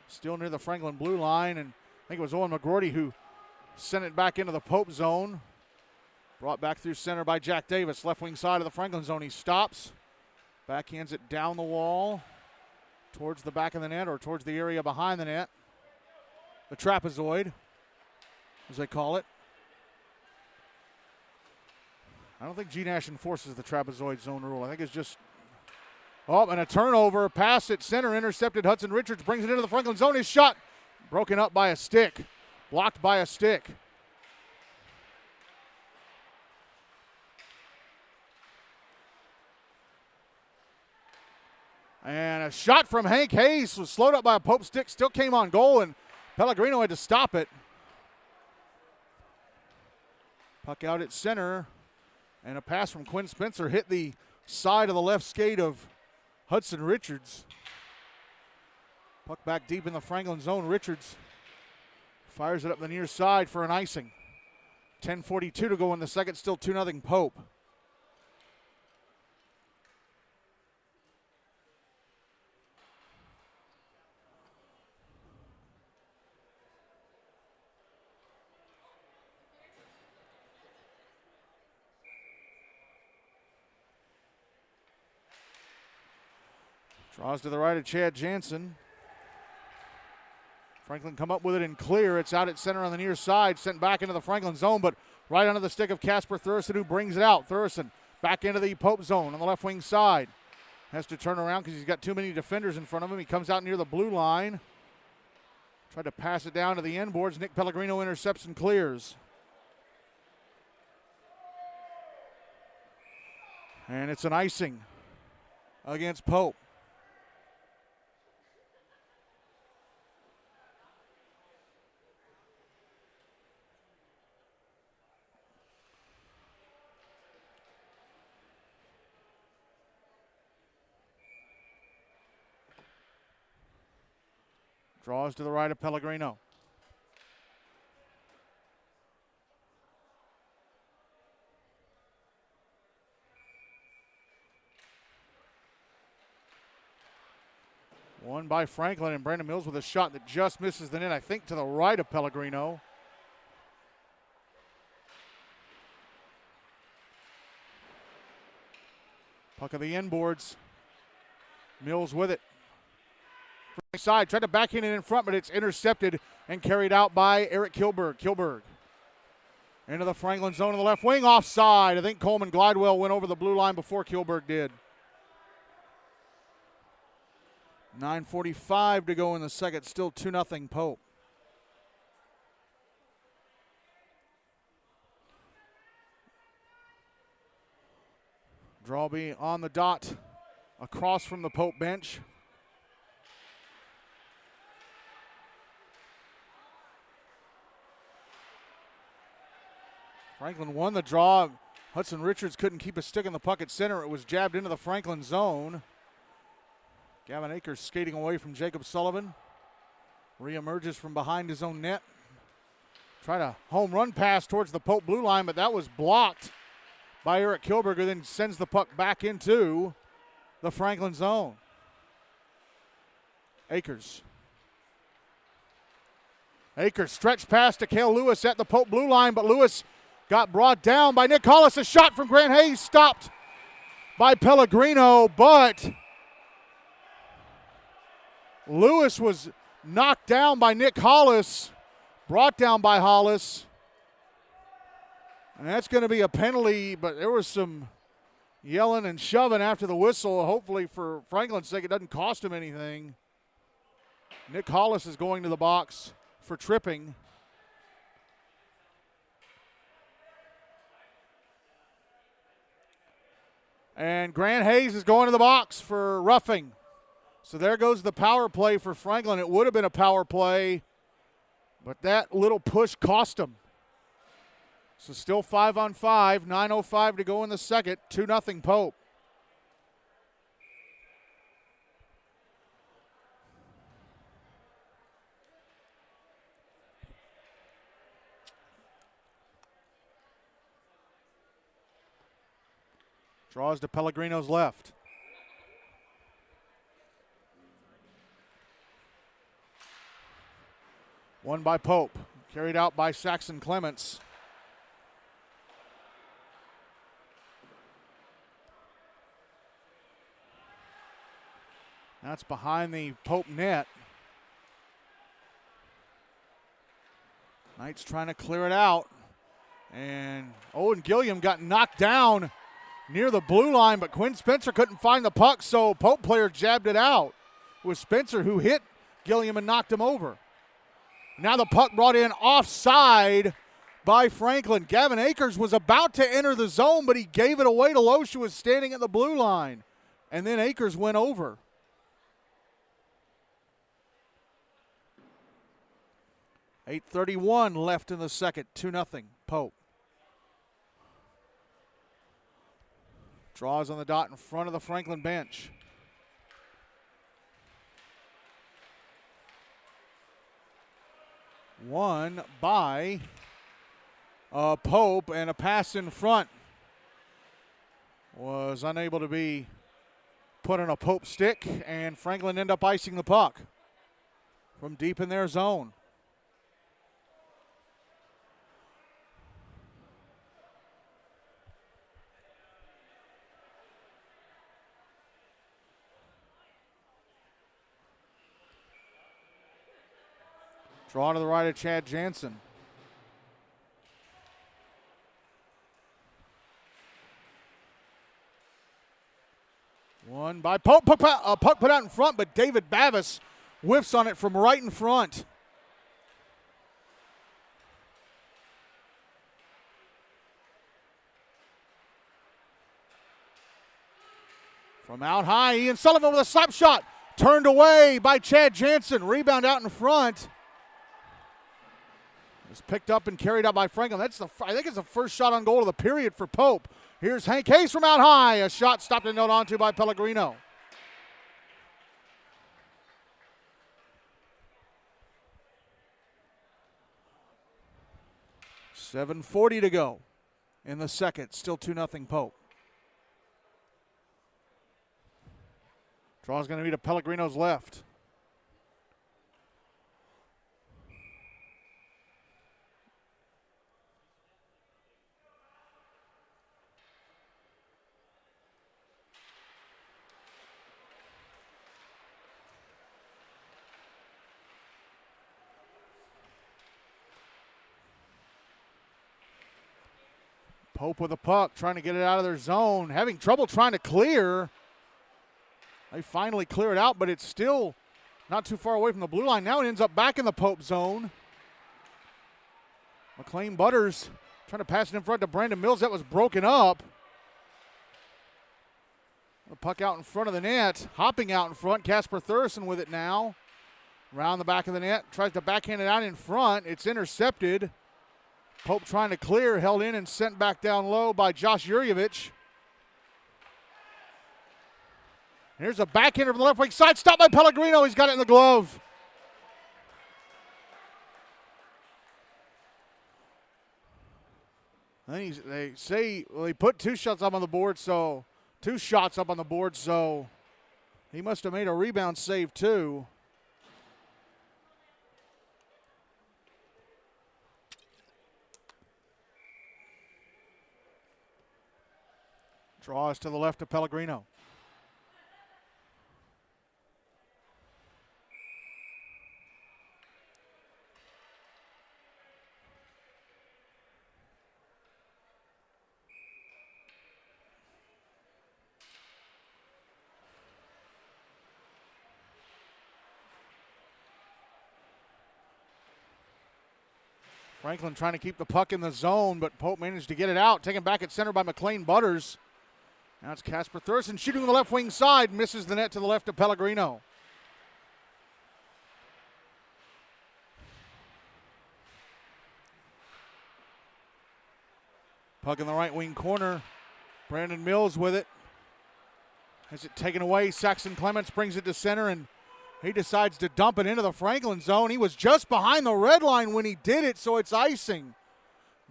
Still near the Franklin blue line, and I think it was Owen McGroarty who sent it back into the Pope zone. Brought back through center by Jack Davis. Left wing side of the Franklin zone. He stops. Backhands it down the wall towards the back of the net, or towards the area behind the net. The trapezoid, as they call it. I don't think GNASH enforces the trapezoid zone rule. I think it's just... Oh, and a turnover. Pass at center. Intercepted. Hudson Richards brings it into the Franklin zone. His shot broken up by a stick. Blocked by a stick. And a shot from Hank Hayes was slowed up by a Pope stick. Still came on goal, and Pellegrino had to stop it. Puck out at center. And a pass from Quinn Spencer hit the side of the left skate of Hudson Richards. Puck back deep in the Franklin zone. Richards fires it up the near side for an icing. 10:42 to go in the second. Still 2-0 Pope. Draws to the right of Chad Jansen. Franklin come up with it and clear. It's out at center on the near side, sent back into the Franklin zone, but right under the stick of Casper Thurston, who brings it out. Thurston back into the Pope zone on the left wing side. Has to turn around because he's got too many defenders in front of him. He comes out near the blue line. Tried to pass it down to the end boards. Nick Pellegrino intercepts and clears. And it's an icing against Pope. Draws to the right of Pellegrino. Won by Franklin, and Brandon Mills with a shot that just misses the net, I think to the right of Pellegrino. Puck of the end boards. Mills with it. Side, tried to backhand it in front, but it's intercepted and carried out by Eric Kilberg. Kilberg into the Franklin zone in the left wing, offside. I think Coleman Glidewell went over the blue line before Kilberg did. 9:45 to go in the second, still 2-0 Pope. Drawby on the dot across from the Pope bench. Franklin won the draw. Hudson Richards couldn't keep a stick in the puck at center. It was jabbed into the Franklin zone. Gavin Akers skating away from Jacob Sullivan. Reemerges from behind his own net. Tried a home run pass towards the Pope blue line, but that was blocked by Eric Kilberg, who then sends the puck back into the Franklin zone. Akers. Akers stretched past to Cale Lewis at the Pope blue line, but Lewis got brought down by Nick Hollis. A shot from Grant Hayes stopped by Pellegrino, but Lewis was knocked down by Nick Hollis, brought down by Hollis. And that's going to be a penalty, but there was some yelling and shoving after the whistle. Hopefully for Franklin's sake, it doesn't cost him anything. Nick Hollis is going to the box for tripping. And Grant Hayes is going to the box for roughing. So there goes the power play for Franklin. It would have been a power play, but that little push cost him. So still 5-on-5, 9:05 to go in the second, 2-0 Pope. Draws to Pellegrino's left. Won by Pope, carried out by Saxon Clements. That's behind the Pope net. Knight's trying to clear it out. And Owen Gilliam got knocked down near the blue line, but Quinn Spencer couldn't find the puck, so Pope player jabbed it out. It was Spencer who hit Gilliam and knocked him over. Now the puck brought in offside by Franklin. Gavin Akers was about to enter the zone, but he gave it away to Loesch, who was standing at the blue line. And then Akers went over. .8:31 left in the second, 2-0 Pope. Draws on the dot in front of the Franklin bench. Won by Pope, and a pass in front was unable to be put on a Pope stick, and Franklin ended up icing the puck from deep in their zone. Draw to the right of Chad Jansen. One by Pope. Puck put out in front, but David Bavis whiffs on it from right in front. From out high, Ian Sullivan with a slap shot. Turned away by Chad Jansen. Rebound out in front. It's picked up and carried out by Franklin. I think it's the first shot on goal of the period for Pope. Here's Hank Hayes from out high. A shot stopped and held onto by Pellegrino. .740 to go in the second. Still 2-0 Pope. Draw's going to be to Pellegrino's left. Pope with the puck, trying to get it out of their zone. Having trouble trying to clear. They finally clear it out, but it's still not too far away from the blue line. Now it ends up back in the Pope zone. McLean Butters trying to pass it in front to Brandon Mills. That was broken up. The puck out in front of the net. Hopping out in front. Casper Thurston with it now. Around the back of the net. Tries to backhand it out in front. It's intercepted. Pope trying to clear. Held in and sent back down low by Josh Yurievich. Here's a backhander from the left wing side. Stopped by Pellegrino. He's got it in the glove. They say, well, he put two shots up on the board, so he must have made a rebound save too. Draws to the left of Pellegrino. Franklin trying to keep the puck in the zone, but Pope managed to get it out. Taken back at center by McLean Butters. Now it's Casper Thurston shooting on the left wing side. Misses the net to the left of Pellegrino. Puck in the right wing corner. Brandon Mills with it. Has it taken away. Saxon Clements brings it to center, and he decides to dump it into the Franklin zone. He was just behind the red line when he did it, so it's icing.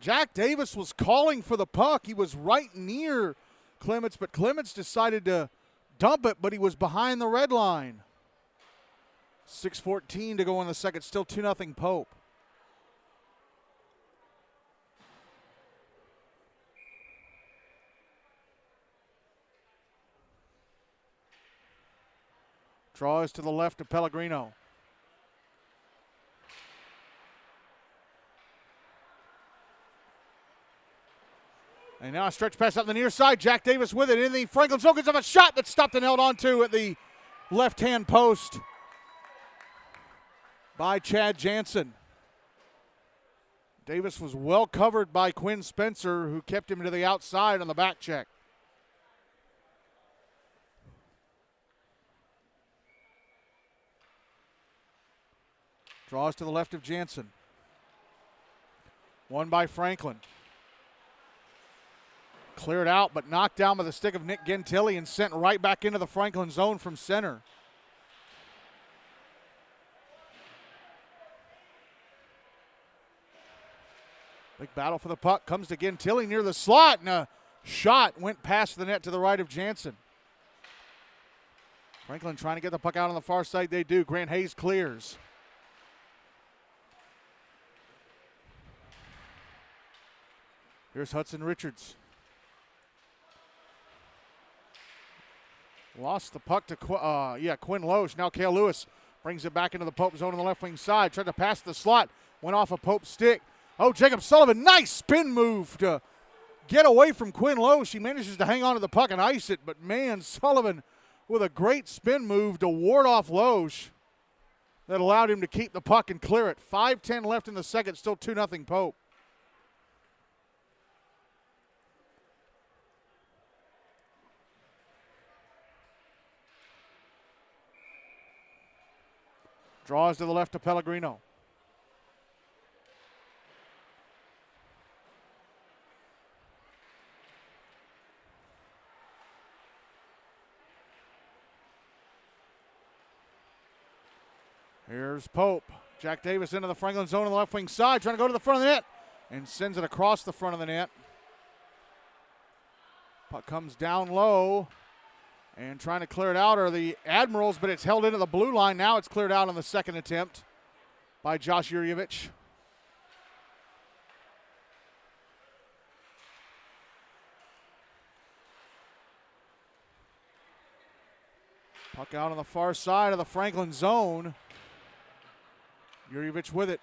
Jack Davis was calling for the puck. He was right near Clements, but Clements decided to dump it, but he was behind the red line. 6:14 to go in the second. Still 2-0 Pope. Draws to the left of Pellegrino. And now a stretch pass up the near side. Jack Davis with it in the Franklin zone. Gets off a shot that's stopped and held onto at the left-hand post by Chad Jansen. Davis was well covered by Quinn Spencer, who kept him to the outside on the back check. Draws to the left of Jansen. Won by Franklin. Cleared out, but knocked down by the stick of Nick Gentili and sent right back into the Franklin zone from center. Big battle for the puck. Comes to Gentili near the slot, and a shot went past the net to the right of Jansen. Franklin trying to get the puck out on the far side. They do. Grant Hayes clears. Here's Hudson Richards. Lost the puck to Quinn Loesch. Now Cale Lewis brings it back into the Pope zone on the left wing side. Tried to pass the slot. Went off a Pope stick. Oh, Jacob Sullivan. Nice spin move to get away from Quinn Loesch. He manages to hang on to the puck and ice it. But, man, Sullivan with a great spin move to ward off Loesch that allowed him to keep the puck and clear it. 5:10 left in the second. Still 2-0 Pope. Draws to the left of Pellegrino. Here's Pope. Jack Davis into the Franklin zone on the left wing side, trying to go to the front of the net, and sends it across the front of the net. Puck comes down low. And trying to clear it out are the Admirals, but it's held into the blue line. Now it's cleared out on the second attempt by Josh Yurievich. Puck out on the far side of the Franklin zone. Yurievich with it.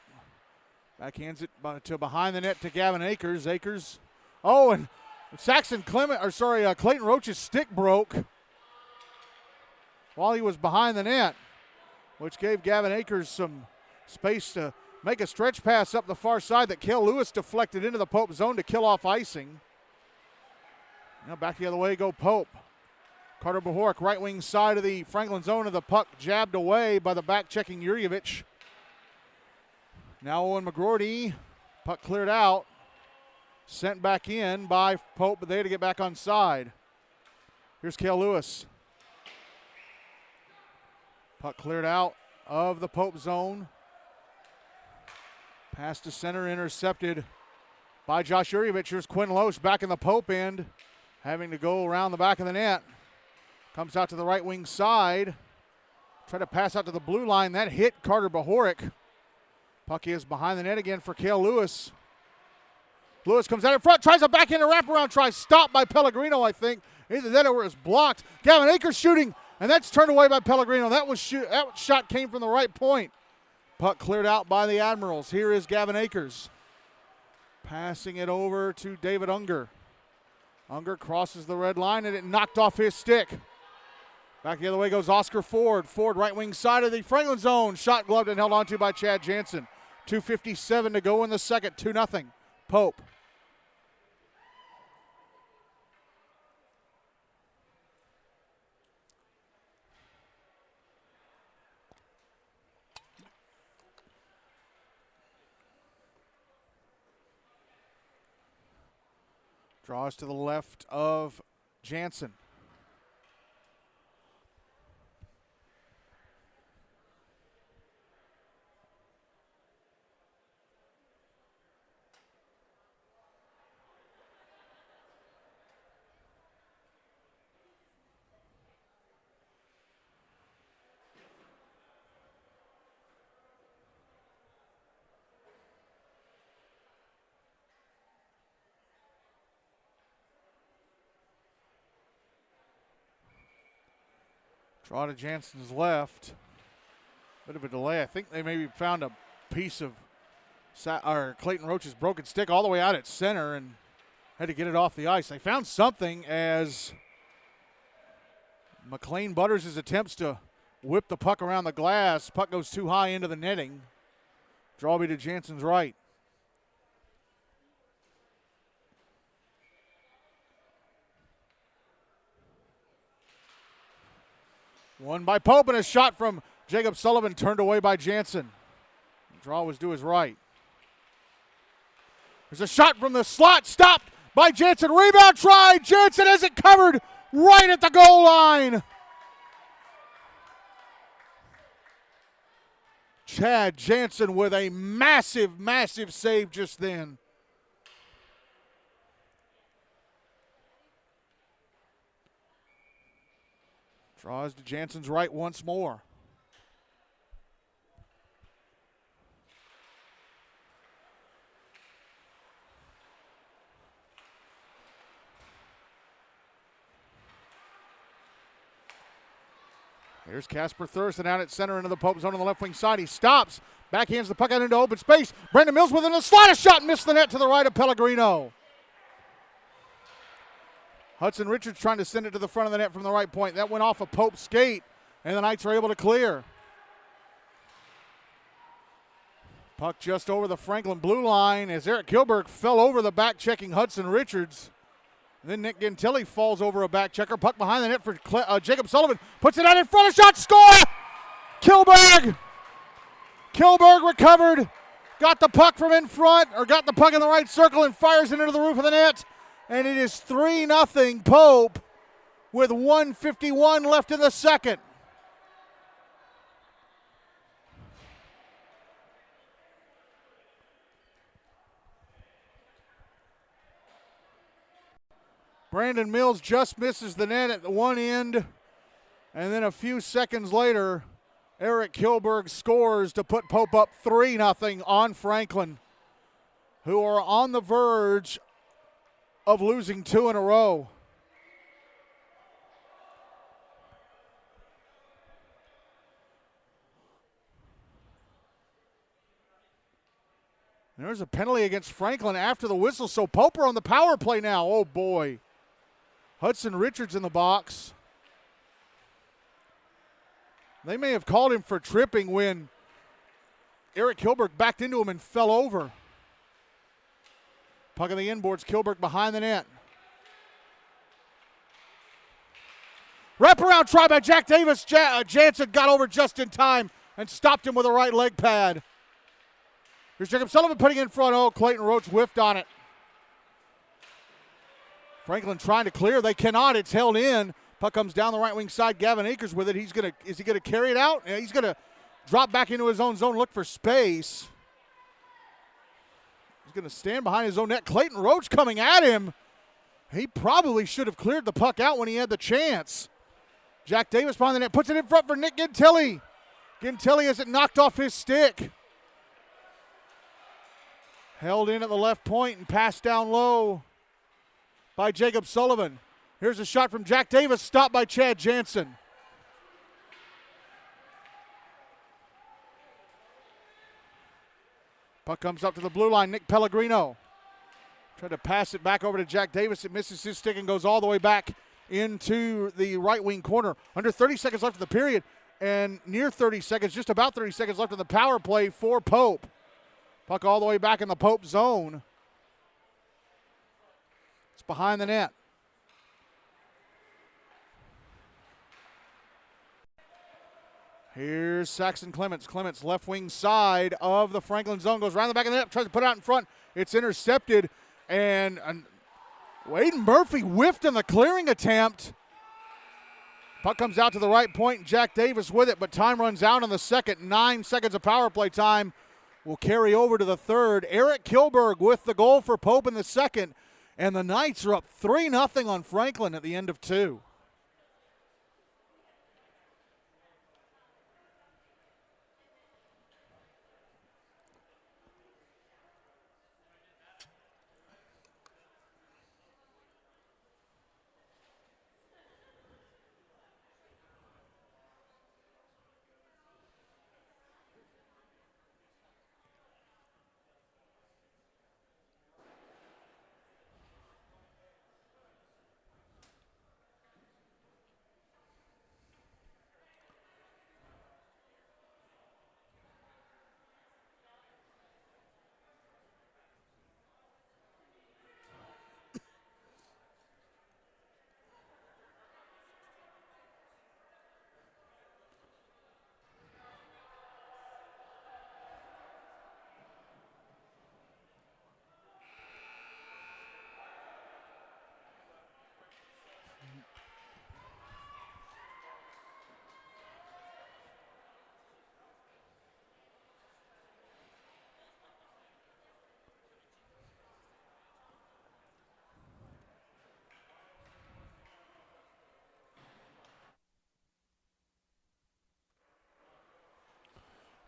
Backhands it to behind the net to Gavin Akers. Akers Oh, and Clayton Roach's stick broke while he was behind the net, which gave Gavin Akers some space to make a stretch pass up the far side that Cale Lewis deflected into the Pope zone to kill off icing. Now back the other way go Pope. Carter Bohoric, right wing side of the Franklin zone, of the puck jabbed away by the back-checking Jurjevic. Now Owen McGroarty, puck cleared out. Sent back in by Pope, but they had to get back on side. Here's Cale Lewis. Puck cleared out of the Pope zone. Pass to center, intercepted by Josh Jurjevic. Here's Quinn Loesch back in the Pope end, having to go around the back of the net. Comes out to the right wing side. Try to pass out to the blue line. That hit Carter Bohoric. Puck is behind the net again for Cale Lewis. Lewis comes out in front, tries a backhand wraparound try, stopped by Pellegrino, I think. Either that or it was blocked. Gavin Akers shooting, and that's turned away by Pellegrino. That shot came from the right point. Puck cleared out by the Admirals. Here is Gavin Akers. Passing it over to David Unger. Unger crosses the red line, and it knocked off his stick. Back the other way goes Oscar Ford. Ford, right wing side of the Franklin zone. Shot gloved and held onto by Chad Jansen. 2:57 to go in the second. 2-0. Pope. Draws to the left of Jansen. Draw to Jansen's left. Bit of a delay. I think they maybe found a piece of Clayton Roach's broken stick all the way out at center and had to get it off the ice. They found something as McLean butters his attempts to whip the puck around the glass. Puck goes too high into the netting. Draw be to Jansen's right. Won by Pope, and a shot from Jacob Sullivan turned away by Jansen. The draw was to his right. There's a shot from the slot, stopped by Jansen. Rebound try. Jansen has it covered right at the goal line. Chad Jansen with a massive, massive save just then. Draws to Jansen's right once more. Here's Casper Thurston out at center into the Pope zone on the left wing side. He stops, backhands the puck out into open space. Brandon Mills within a slide, a shot, missed the net to the right of Pellegrino. Hudson Richards trying to send it to the front of the net from the right point. That went off a Pope skate, and the Knights are able to clear. Puck just over the Franklin blue line as Eric Kilberg fell over the back checking Hudson Richards. And then Nick Gentili falls over a back checker. Puck behind the net for Jacob Sullivan. Puts it out in front, a shot, score! Kilberg recovered. Got the puck from in front, or got the puck in the right circle and fires it into the roof of the net. And it is 3-0 Pope with 1:51 left in the second. Brandon Mills just misses the net at the one end. And then a few seconds later, Eric Kilberg scores to put Pope up 3-0 on Franklin, who are on the verge of losing 2 in a row. There's There's a penalty against Franklin after the whistle, so Poper on the power play now. Oh, boy. Hudson Richards in the box. They may have called him for tripping when Eric Kilberg backed into him and fell over. Puck on the inboards, Kilberg behind the net. Wraparound try by Jack Davis. Jansen got over just in time and stopped him with a right leg pad. Here's Jacob Sullivan putting in front. Oh, Clayton Roach whiffed on it. Franklin trying to clear. They cannot. It's held in. Puck comes down the right wing side. Gavin Akers with it. Is he gonna carry it out? Yeah, he's gonna drop back into his own zone, look for space. He's gonna stand behind his own net. Clayton Roach coming at him. He probably should have cleared the puck out when he had the chance. Jack Davis behind the net, puts it in front for Nick Gentili. Gentili has it knocked off his stick. Held in at the left point and passed down low by Jacob Sullivan. Here's a shot from Jack Davis, stopped by Chad Jansen. Puck comes up to the blue line, Nick Pellegrino. Tried to pass it back over to Jack Davis. It misses his stick and goes all the way back into the right wing corner. Under 30 seconds left in the period and near 30 seconds, just about 30 seconds left in the power play for Pope. Puck all the way back in the Pope zone. It's behind the net. Here's Saxon Clements. Clements left wing side of the Franklin zone. Goes around the back of the net. Tries to put it out in front. It's intercepted. And Wade Murphy whiffed in the clearing attempt. Puck comes out to the right point. Jack Davis with it. But time runs out in the second. 9 seconds of power play time will carry over to the third. Eric Kilberg with the goal for Pope in the second. And the Knights are up 3-0 on Franklin at the end of 2.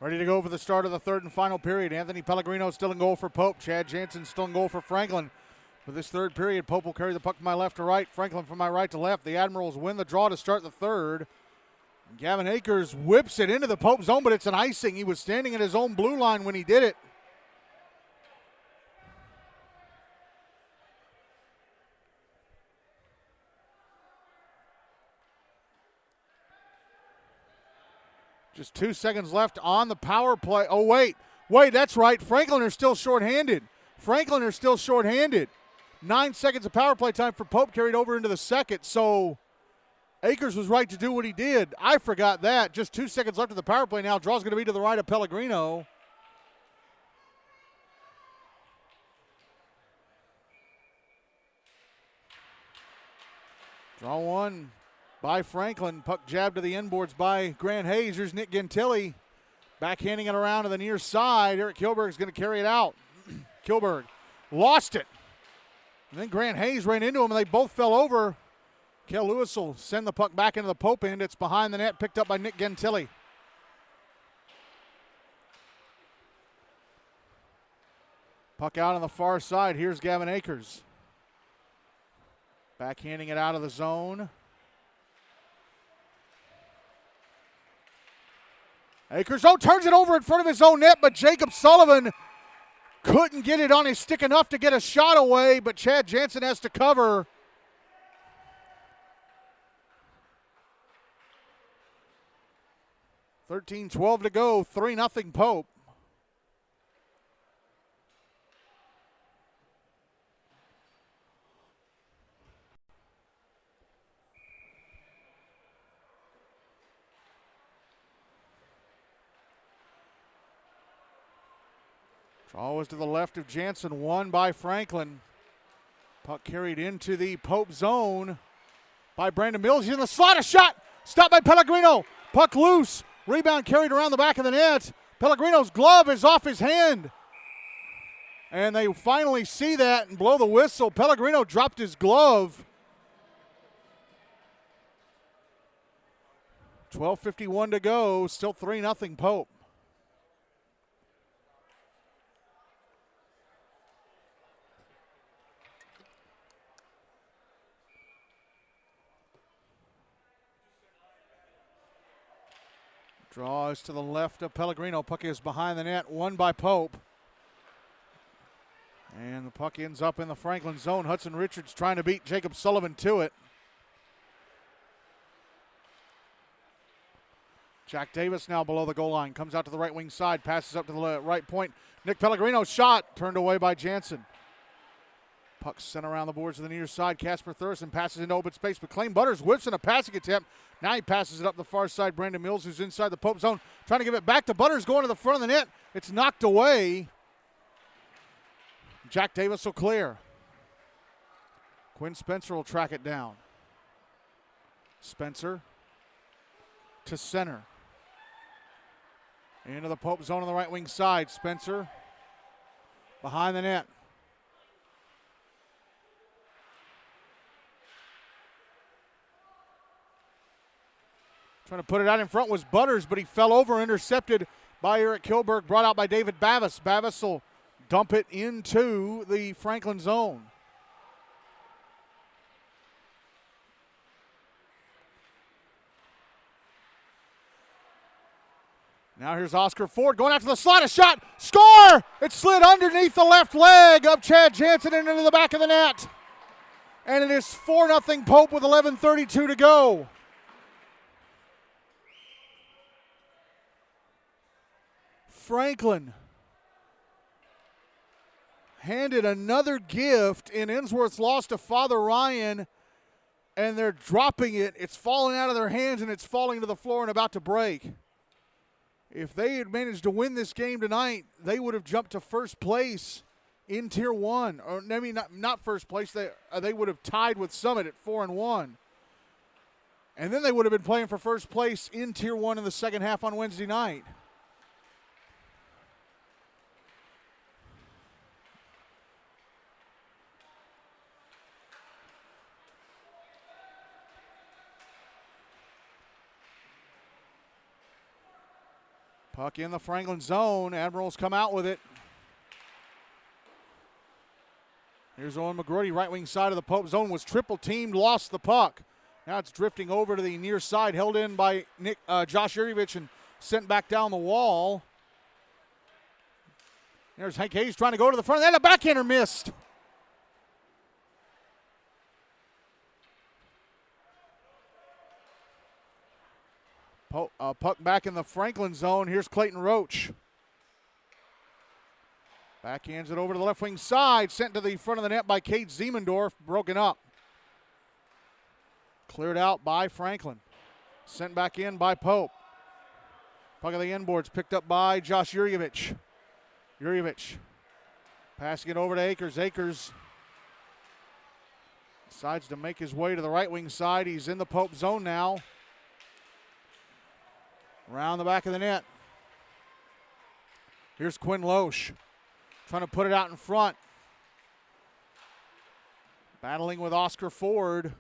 Ready to go for the start of the third and final period. Anthony Pellegrino still in goal for Pope. Chad Jansen still in goal for Franklin. For this third period, Pope will carry the puck from my left to right. Franklin from my right to left. The Admirals win the draw to start the third. Gavin Akers whips it into the Pope zone, but it's an icing. He was standing at his own blue line when he did it. Just 2 seconds left on the power play. Oh, wait, that's right. Franklin are still shorthanded. 9 seconds of power play time for Pope carried over into the second. So Akers was right to do what he did. I forgot that. Just 2 seconds left of the power play now. Draw's going to be to the right of Pellegrino. Draw one by Franklin. Puck jabbed to the inboards by Grant Hayes. Here's Nick Gentili backhanding it around to the near side. Eric Kilberg is going to carry it out. Kilberg lost it. And then Grant Hayes ran into him, and they both fell over. Kel Lewis will send the puck back into the Pope end. It's behind the net, picked up by Nick Gentili. Puck out on the far side. Here's Gavin Akers. Backhanding it out of the zone. Akers, turns it over in front of his own net, but Jacob Sullivan Couldn't get it on his stick enough to get a shot away, but Chad Jansen has to cover. .13-12 to go, 3-0 Pope. Draw was to the left of Jansen, won by Franklin. Puck carried into the Pope zone by Brandon Mills. He's in the slot, a shot, stopped by Pellegrino. Puck loose, rebound carried around the back of the net. Pellegrino's glove is off his hand. And they finally see that and blow the whistle. Pellegrino dropped his glove. 12:51 to go, still 3-0 Pope. Draws to the left of Pellegrino. Puck is behind the net, won by Pope. And the puck ends up in the Franklin zone. Hudson Richards trying to beat Jacob Sullivan to it. Jack Davis now below the goal line. Comes out to the right wing side. Passes up to the right point. Nick Pellegrino's shot turned away by Jansen. Puck sent around the boards to the near side. Casper Thurston passes into open space. McLean Butters whips in a passing attempt. Now he passes it up the far side. Brandon Mills, who's inside the Pope zone, trying to give it back to Butters, going to the front of the net. It's knocked away. Jack Davis will clear. Quinn Spencer will track it down. Spencer to center. Into the Pope zone on the right wing side. Spencer behind the net. Trying to put it out in front was Butters, but he fell over, intercepted by Eric Kilberg, brought out by David Bavis. Bavis will dump it into the Franklin zone. Now here's Oscar Ford going after the slot, a shot, score! It slid underneath the left leg of Chad Jansen and into the back of the net. And it is 4-0 Pope with 11:32 to go. Franklin handed another gift in Ensworth's loss to Father Ryan, and they're dropping it. It's falling out of their hands, and it's falling to the floor and about to break. If they had managed to win this game tonight, they would have jumped to first place in Tier 1. Or, I mean, not first place. They would have tied with Summit at 4-1. And then they would have been playing for first place in Tier 1 in the second half on Wednesday night. Puck in the Franklin zone. Admirals come out with it. Here's Owen McGrody, right wing side of the Pope zone, was triple teamed, lost the puck. Now it's drifting over to the near side, held in by Josh Yurievich and sent back down the wall. There's Hank Hayes trying to go to the front. And a backhander missed. Puck back in the Franklin zone. Here's Clayton Roach. Backhands it over to the left wing side. Sent to the front of the net by Cade Ziemendorf. Broken up. Cleared out by Franklin. Sent back in by Pope. Puck of the inboards picked up by Josh Yurievich. Yurievich passing it over to Akers. Akers decides to make his way to the right wing side. He's in the Pope zone now. Around the back of the net. Here's Quinn Loesch trying to put it out in front. Battling with Oscar Ford.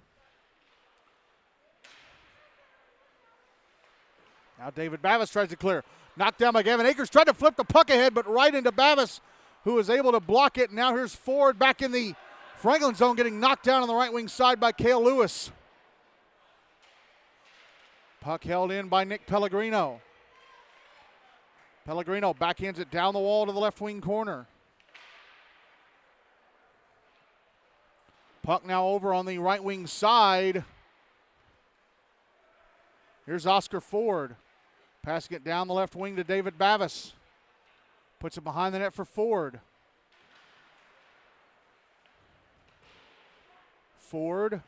Now David Bavis tries to clear. Knocked down by Gavin Akers. Tried to flip the puck ahead, but right into Bavis, who was able to block it. Now here's Ford back in the Franklin zone, getting knocked down on the right wing side by Cale Lewis. Puck held in by Nick Pellegrino. Pellegrino backhands it down the wall to the left wing corner. Puck now over on the right wing side. Here's Oscar Ford. Passing it down the left wing to David Bavis. Puts it behind the net for Ford. Ford.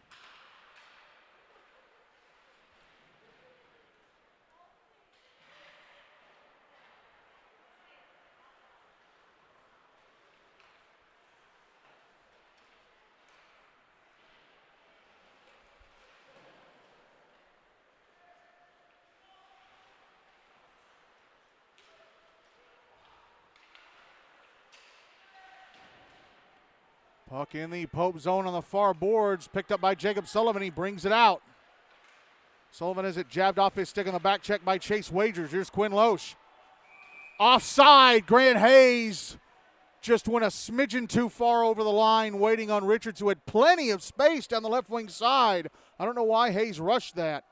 Puck in the Pope zone on the far boards, picked up by Jacob Sullivan. He brings it out. Sullivan has it jabbed off his stick on the back check by Chase Wagers. Here's Quinn Loesch. Offside, Grant Hayes just went a smidgen too far over the line, waiting on Richards, who had plenty of space down the left wing side. I don't know why Hayes rushed that.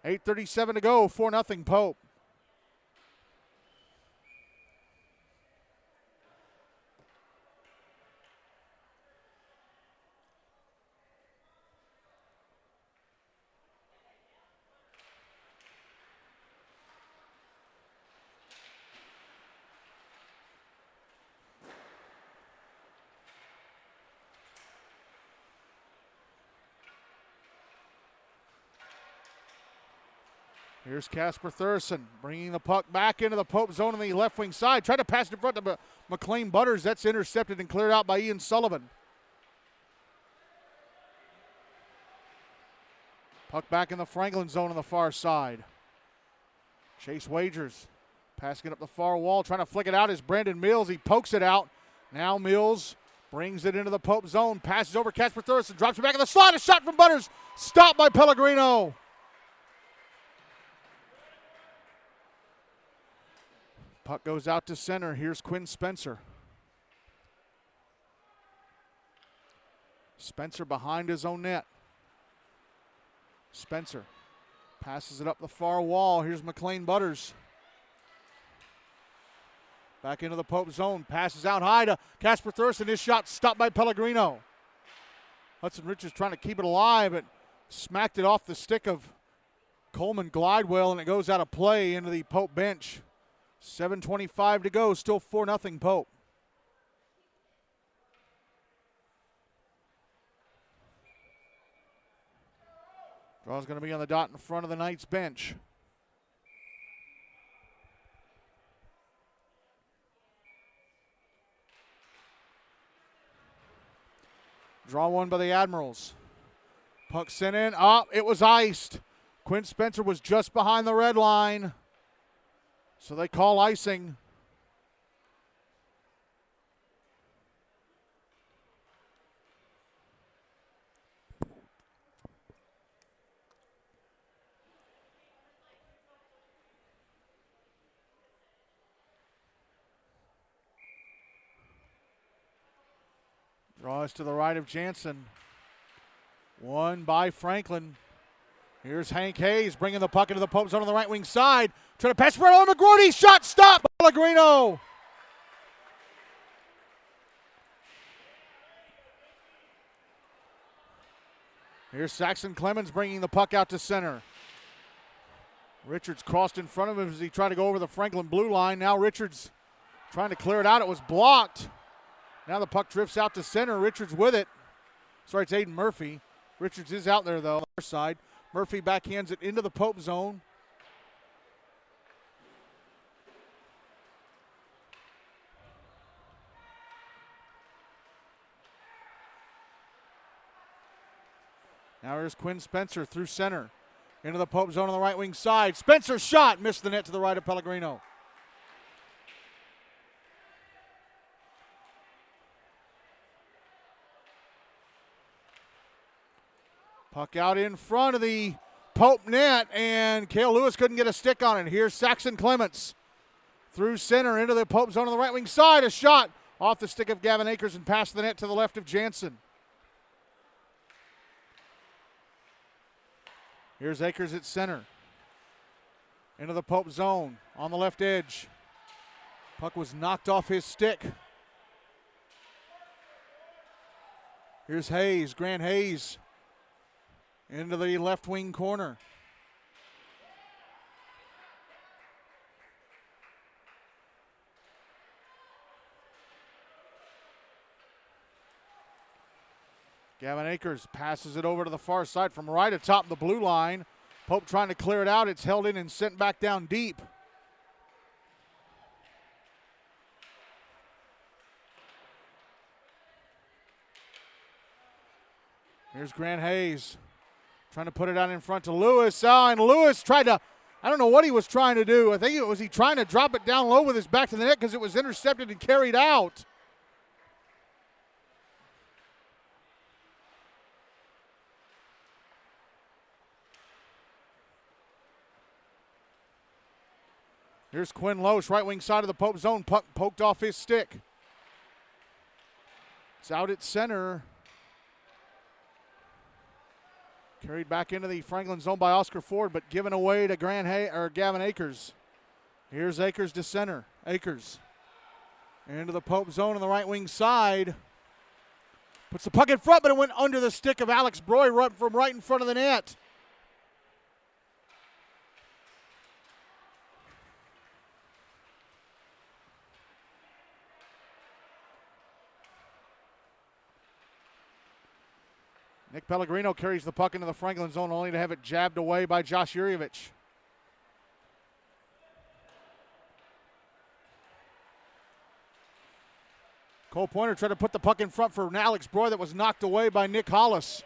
8:37 to go, 4-0 Pope. Here's Casper Thurston bringing the puck back into the Pope zone on the left wing side. Tried to pass it in front to McLean Butters. That's intercepted and cleared out by Ian Sullivan. Puck back in the Franklin zone on the far side. Chase Wagers passing it up the far wall. Trying to flick it out is Brandon Mills. He pokes it out. Now Mills brings it into the Pope zone. Passes over Casper Thurston. Drops it back in the slot. A shot from Butters. Stopped by Pellegrino. Puck goes out to center. Here's Quinn Spencer. Spencer behind his own net. Spencer passes it up the far wall. Here's McLean Butters. Back into the Pope zone. Passes out high to Casper Thurston. His shot stopped by Pellegrino. Hudson Richards trying to keep it alive, but smacked it off the stick of Coleman Glidewell, and it goes out of play into the Pope bench. 7:25 to go, still 4-0 Pope. Draw's going to be on the dot in front of the Knights bench. Draw one by the Admirals. Puck sent in. It was iced. Quinn Spencer was just behind the red line. So they call icing. Draws to the right of Jansen. One by Franklin. Here's Hank Hayes bringing the puck into the Pope zone on the right wing side. Trying to pass for it on McGroarty. Shot stopped by Pellegrino. Here's Saxon Clemens bringing the puck out to center. Richards crossed in front of him as he tried to go over the Franklin blue line. Now Richards trying to clear it out. It was blocked. Now the puck drifts out to center. Richards with it. Sorry, it's Aiden Murphy. Richards is out there, though, on the other side. Murphy backhands it into the Pope zone. Now here's Quinn Spencer through center. Into the Pope zone on the right wing side. Spencer's shot missed the net to the right of Pellegrino. Puck out in front of the Pope net, and Cale Lewis couldn't get a stick on it. Here's Saxon Clements through center into the Pope zone on the right wing side. A shot off the stick of Gavin Akers and past the net to the left of Jansen. Here's Akers at center. Into the Pope zone on the left edge. Puck was knocked off his stick. Here's Hayes, Grant Hayes, into the left wing corner. Gavin Akers passes it over to the far side from right atop the blue line. Pope trying to clear it out. It's held in and sent back down deep. Here's Grant Hayes trying to put it out in front to Lewis. And Lewis tried to, I don't know what he was trying to do. I think it was he trying to drop it down low with his back to the net because it was intercepted and carried out. Here's Quinn Loesch, right wing side of the Pope zone. Puck poked off his stick. It's out at center. Carried back into the Franklin zone by Oscar Ford, but given away to Gavin Akers. Here's Akers to center. Akers into the Pope zone on the right wing side. Puts the puck in front, but it went under the stick of Alex Broy from right in front of the net. Nick Pellegrino carries the puck into the Franklin zone only to have it jabbed away by Josh Yurievich. Cole Pointer tried to put the puck in front for Alex Broy that was knocked away by Nick Hollis.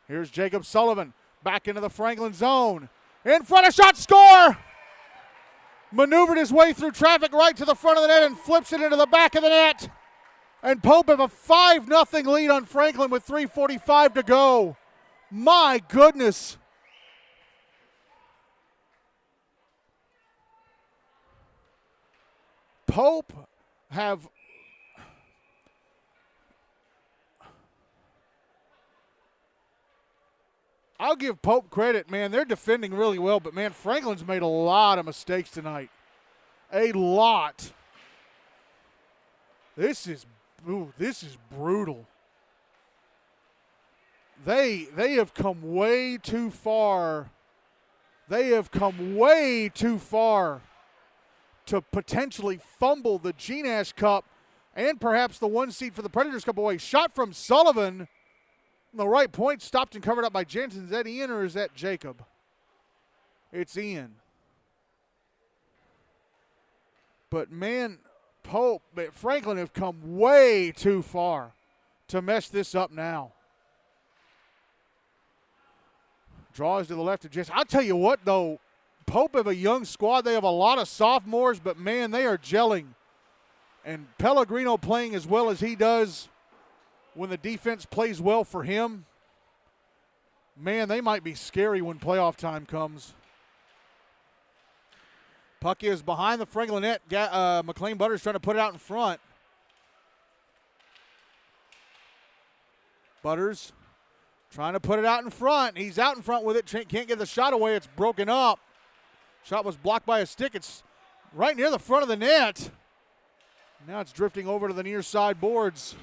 Here's Jacob Sullivan back into the Franklin zone. In front of shot, score! Maneuvered his way through traffic right to the front of the net and flips it into the back of the net. And Pope have a 5-0 lead on Franklin with 3:45 to go. My goodness. Pope have I'll give Pope credit, man. They're defending really well, but, man, Franklin's made a lot of mistakes tonight. A lot. This is brutal. They have come way too far. They have come way too far to potentially fumble the GNASH Cup and perhaps the 1 seed for the Predators Cup away. Shot from Sullivan. The right point stopped and covered up by Jensen. Is that Ian or is that Jacob? It's Ian. But, man, Franklin have come way too far to mess this up now. Draws to the left of Jensen. I'll tell you what, though. Pope have a young squad. They have a lot of sophomores, but, man, they are gelling. And Pellegrino playing as well as he does when the defense plays well for him, man, they might be scary when playoff time comes. Puck is behind the Franklin net. McLean Butters trying to put it out in front. Butters trying to put it out in front. He's out in front with it. Can't get the shot away. It's broken up. Shot was blocked by a stick. It's right near the front of the net. Now it's drifting over to the near side boards.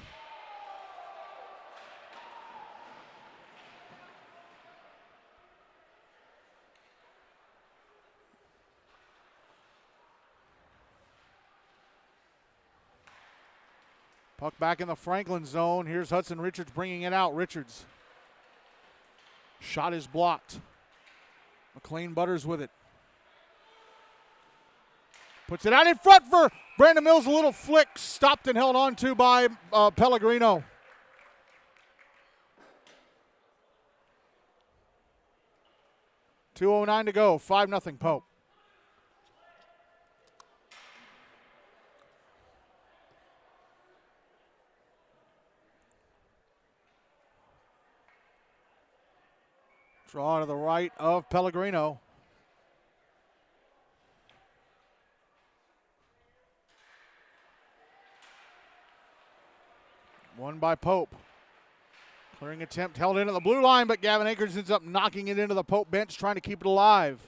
Puck back in the Franklin zone. Here's Hudson Richards bringing it out. Richards. Shot is blocked. McLean Butters with it. Puts it out in front for Brandon Mills. A little flick stopped and held on to by Pellegrino. .209 to go. 5-0 Pope. Draw to the right of Pellegrino. Won by Pope. Clearing attempt held in at the blue line, but Gavin Akers ends up knocking it into the Pope bench, trying to keep it alive.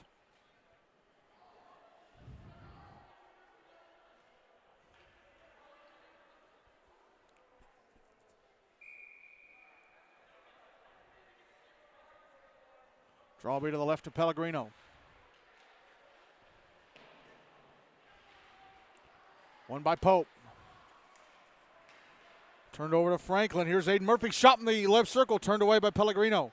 Draw be to the left to Pellegrino. One by Pope. Turned over to Franklin. Here's Aiden Murphy. Shot in the left circle. Turned away by Pellegrino.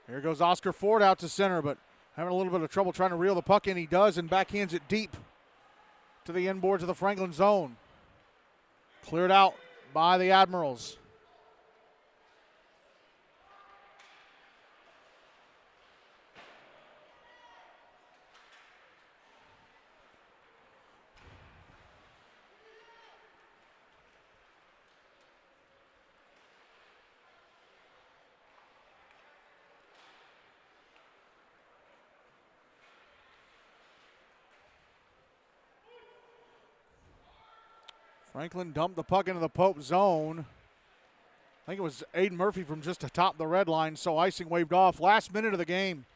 Here goes Oscar Ford out to center, but having a little bit of trouble trying to reel the puck in. He does, and backhands it deep to the end boards of the Franklin zone. Cleared out by the Admirals. Franklin dumped the puck into the Pope zone. I think it was Aiden Murphy from just atop the red line, so icing waved off. Last minute of the game.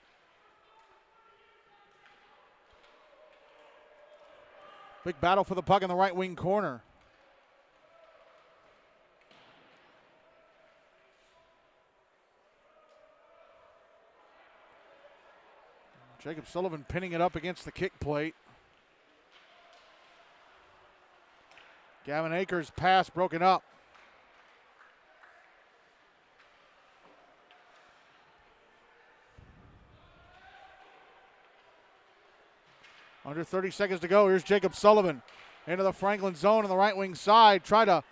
Big battle for the puck in the right wing corner. Jacob Sullivan pinning it up against the kick plate. Gavin Akers' pass broken up. Under 30 seconds to go. Here's Jacob Sullivan into the Franklin zone on the right wing side. Try to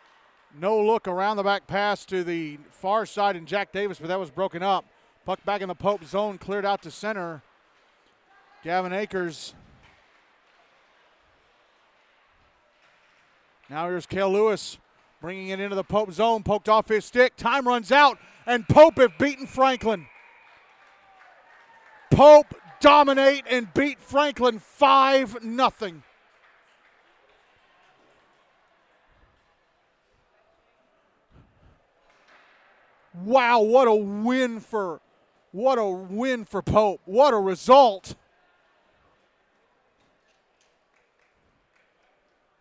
no look around the back pass to the far side and Jack Davis, but that was broken up. Puck back in the Pope zone, cleared out to center. Gavin Akers. Now here's Cale Lewis bringing it into the Pope zone, poked off his stick. Time runs out, and Pope have beaten Franklin. Pope dominate and beat Franklin 5-0. Wow, what a win for Pope. What a result.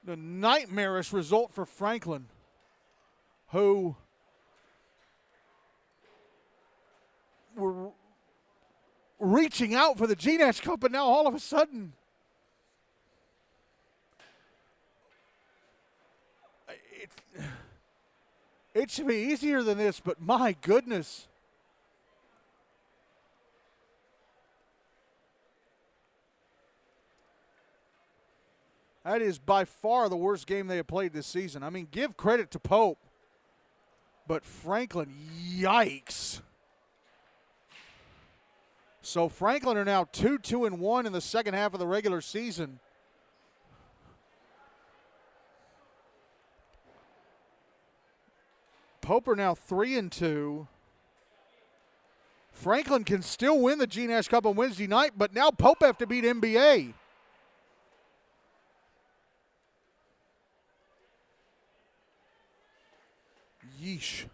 The nightmarish result for Franklin, who were reaching out for the GNASH Cup, and now all of a sudden, it should be easier than this, but my goodness. That is by far the worst game they have played this season. I mean, give credit to Pope, but Franklin, yikes. So Franklin are now 2-2-1 in the second half of the regular season. Pope are now 3-2. Franklin can still win the GNASH Cup on Wednesday night, but now Pope have to beat NBA. Yeesh.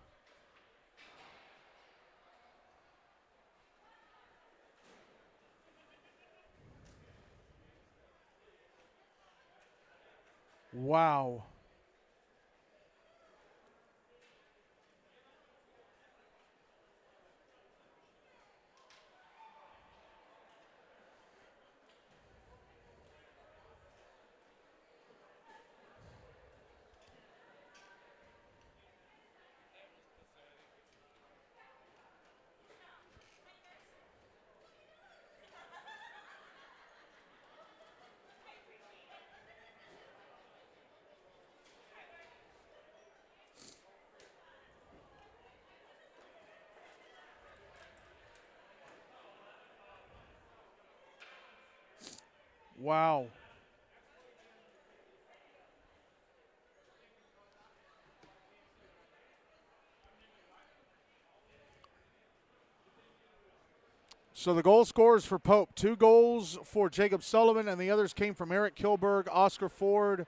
Wow. Wow. So the goal scorers for Pope, 2 goals for Jacob Sullivan, and the others came from Eric Kilberg, Oscar Ford,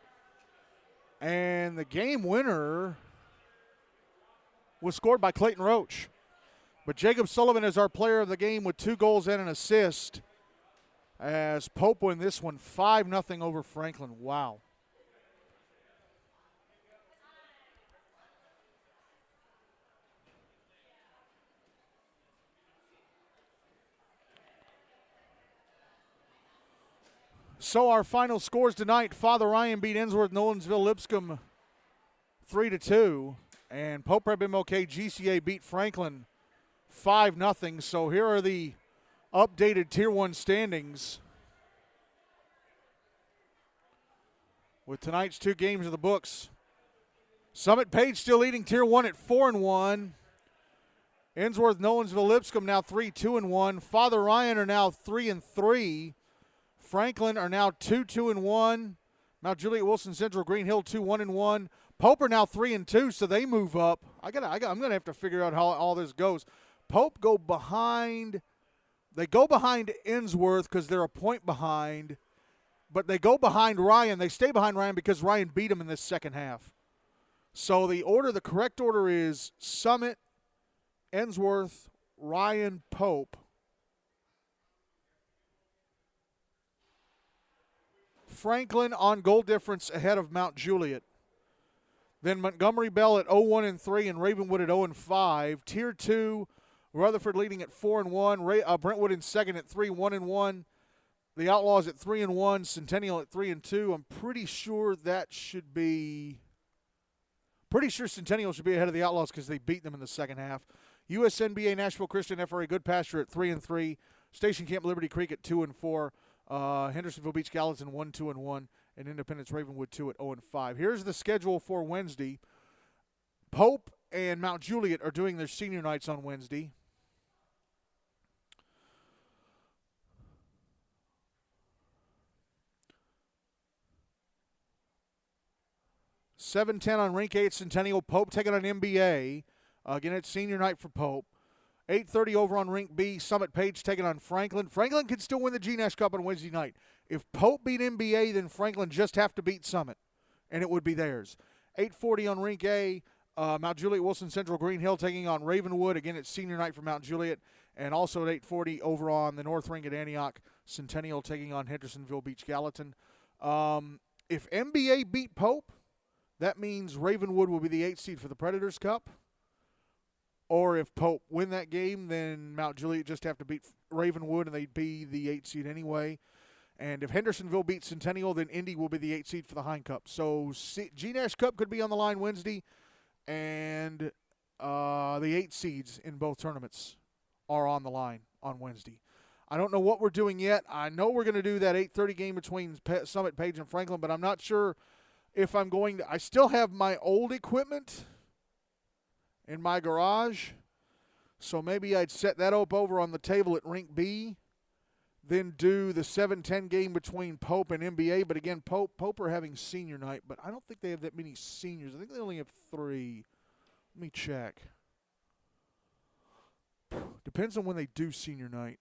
and the game winner was scored by Clayton Roach. But Jacob Sullivan is our player of the game with 2 goals and an assist as Pope win this one 5-0 over Franklin. Wow. So our final scores tonight, Father Ryan beat Ensworth Nolensville Lipscomb 3-2, and Pope Prep-MLK-GCA beat Franklin 5-0. So here are the updated Tier 1 standings with tonight's 2 games in the books. Summit Page still leading Tier 1 at 4-1. Ensworth Nolensville Lipscomb now 3-2-1. Father Ryan are now 3-3. Franklin are now 2-2-1. Mount Juliet Wilson Central Green Hill 2-1-1. Pope are now 3-2, so they move up. I'm gonna have to figure out how all this goes. Pope go behind. They go behind Ensworth because they're a point behind, but they go behind Ryan. They stay behind Ryan because Ryan beat them in this second half. So the correct order is Summit, Ensworth, Ryan, Pope. Franklin on goal difference ahead of Mount Juliet. Then Montgomery Bell at 0-1-3 and Ravenwood at 0-5. Tier 2, Rutherford leading at 4-1. Brentwood in second at 3-1-1. The Outlaws at 3-1. Centennial at 3-2. I'm pretty sure Centennial should be ahead of the Outlaws because they beat them in the second half. USNBA Nashville Christian FRA Good Pasture at 3-3. Station Camp Liberty Creek at 2-4. Hendersonville Beach Gallatin 1-2-1, and Independence Ravenwood 2 at 0-5. Here's the schedule for Wednesday. Pope and Mount Juliet are doing their senior nights on Wednesday. $7:10 on Rink 8 Centennial. Pope taking on MBA. Again, it's senior night for Pope. 8:30 over on Rink B, Summit Page taking on Franklin. Franklin can still win the GNASH Cup on Wednesday night. If Pope beat MBA, then Franklin just have to beat Summit, and it would be theirs. 8:40 on Rink A, Mount Juliet Wilson Central Green Hill taking on Ravenwood. Again, it's senior night for Mount Juliet. And also at 8:40 over on the North Rink at Antioch, Centennial taking on Hendersonville Beach Gallatin. If MBA beat Pope, that means Ravenwood will be the 8th seed for the Predators Cup. Or if Pope win that game, then Mount Juliet just have to beat Ravenwood, and they'd be the 8th seed anyway. And if Hendersonville beats Centennial, then Indy will be the 8th seed for the Hein Cup. So GNASH Cup could be on the line Wednesday, and the 8 seeds in both tournaments are on the line on Wednesday. I don't know what we're doing yet. I know we're going to do that 8:30 game between Summit, Page, and Franklin, but I'm not sure if I'm going to. I still have my old equipment in my garage, so maybe I'd set that up over on the table at Rink B, then do the 7:10 game between Pope and MBA. But again, Pope are having senior night, but I don't think they have that many seniors. I think they only have 3. Let me check. Depends on when they do senior night.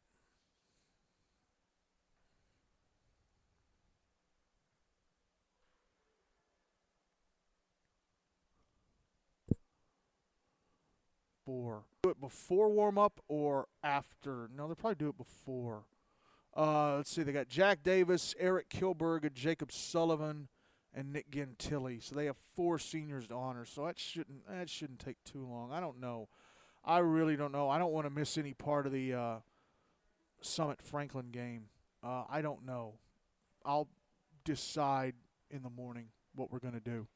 Do it before warm-up or after? No, they'll probably do it before. Let's see. They got Jack Davis, Eric Kilberg, Jacob Sullivan, and Nick Gentili. So they have 4 seniors to honor. So that shouldn't take too long. I don't know. I really don't know. I don't want to miss any part of the Summit Franklin game. I don't know. I'll decide in the morning what we're going to do.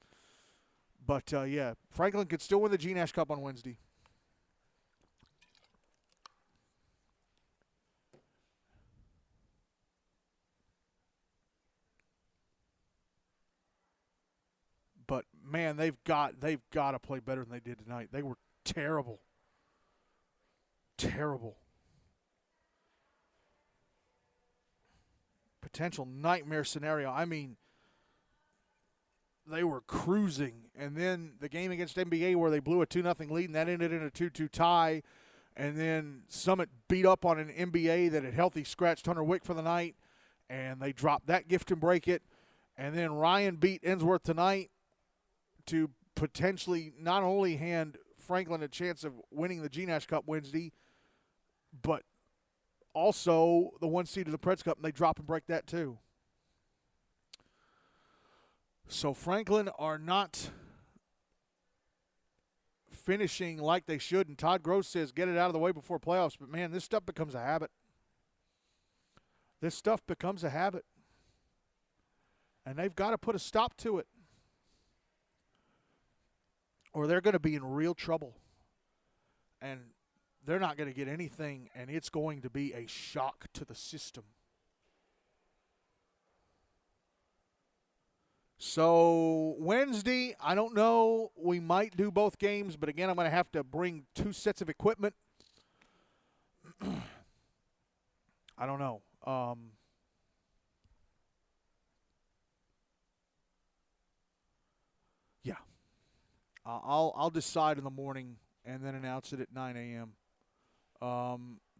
But, yeah, Franklin could still win the GNASH Cup on Wednesday. But, man, they've got to play better than they did tonight. They were terrible. Terrible. Potential nightmare scenario. I mean, they were cruising. And then the game against NBA where they blew a 2-0 lead, and that ended in a 2-2 tie. And then Summit beat up on an NBA that had healthy scratched Hunter Wick for the night, and they dropped that gift and break it. And then Ryan beat Ensworth tonight to potentially not only hand Franklin a chance of winning the GNASH Cup Wednesday, but also the 1 seed of the Preds Cup, and they drop and break that too. So Franklin are not finishing like they should, and Todd Gross says get it out of the way before playoffs. But, man, this stuff becomes a habit. This stuff becomes a habit. And they've got to put a stop to it, or they're going to be in real trouble. And they're not going to get anything, and it's going to be a shock to the system. So Wednesday, I don't know. We might do both games, but again, I'm going to have to bring 2 sets of equipment. I don't know. Yeah. I'll decide in the morning and then announce it at 9 a.m.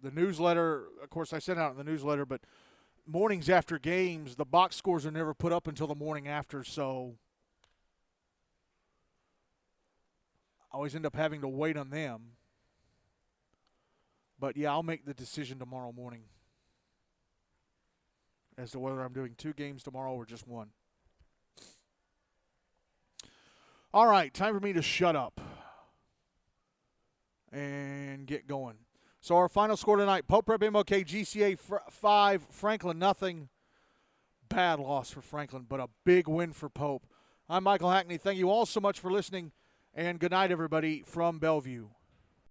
The newsletter, of course, I sent out in the newsletter, but mornings after games, the box scores are never put up until the morning after, so I always end up having to wait on them. But, yeah, I'll make the decision tomorrow morning as to whether I'm doing 2 games tomorrow or just 1. All right, time for me to shut up and get going. So our final score tonight, Pope Prep-MLK-GCA 5, Franklin nothing. Bad loss for Franklin, but a big win for Pope. I'm Michael Hackney. Thank you all so much for listening, and good night, everybody, from Bellevue.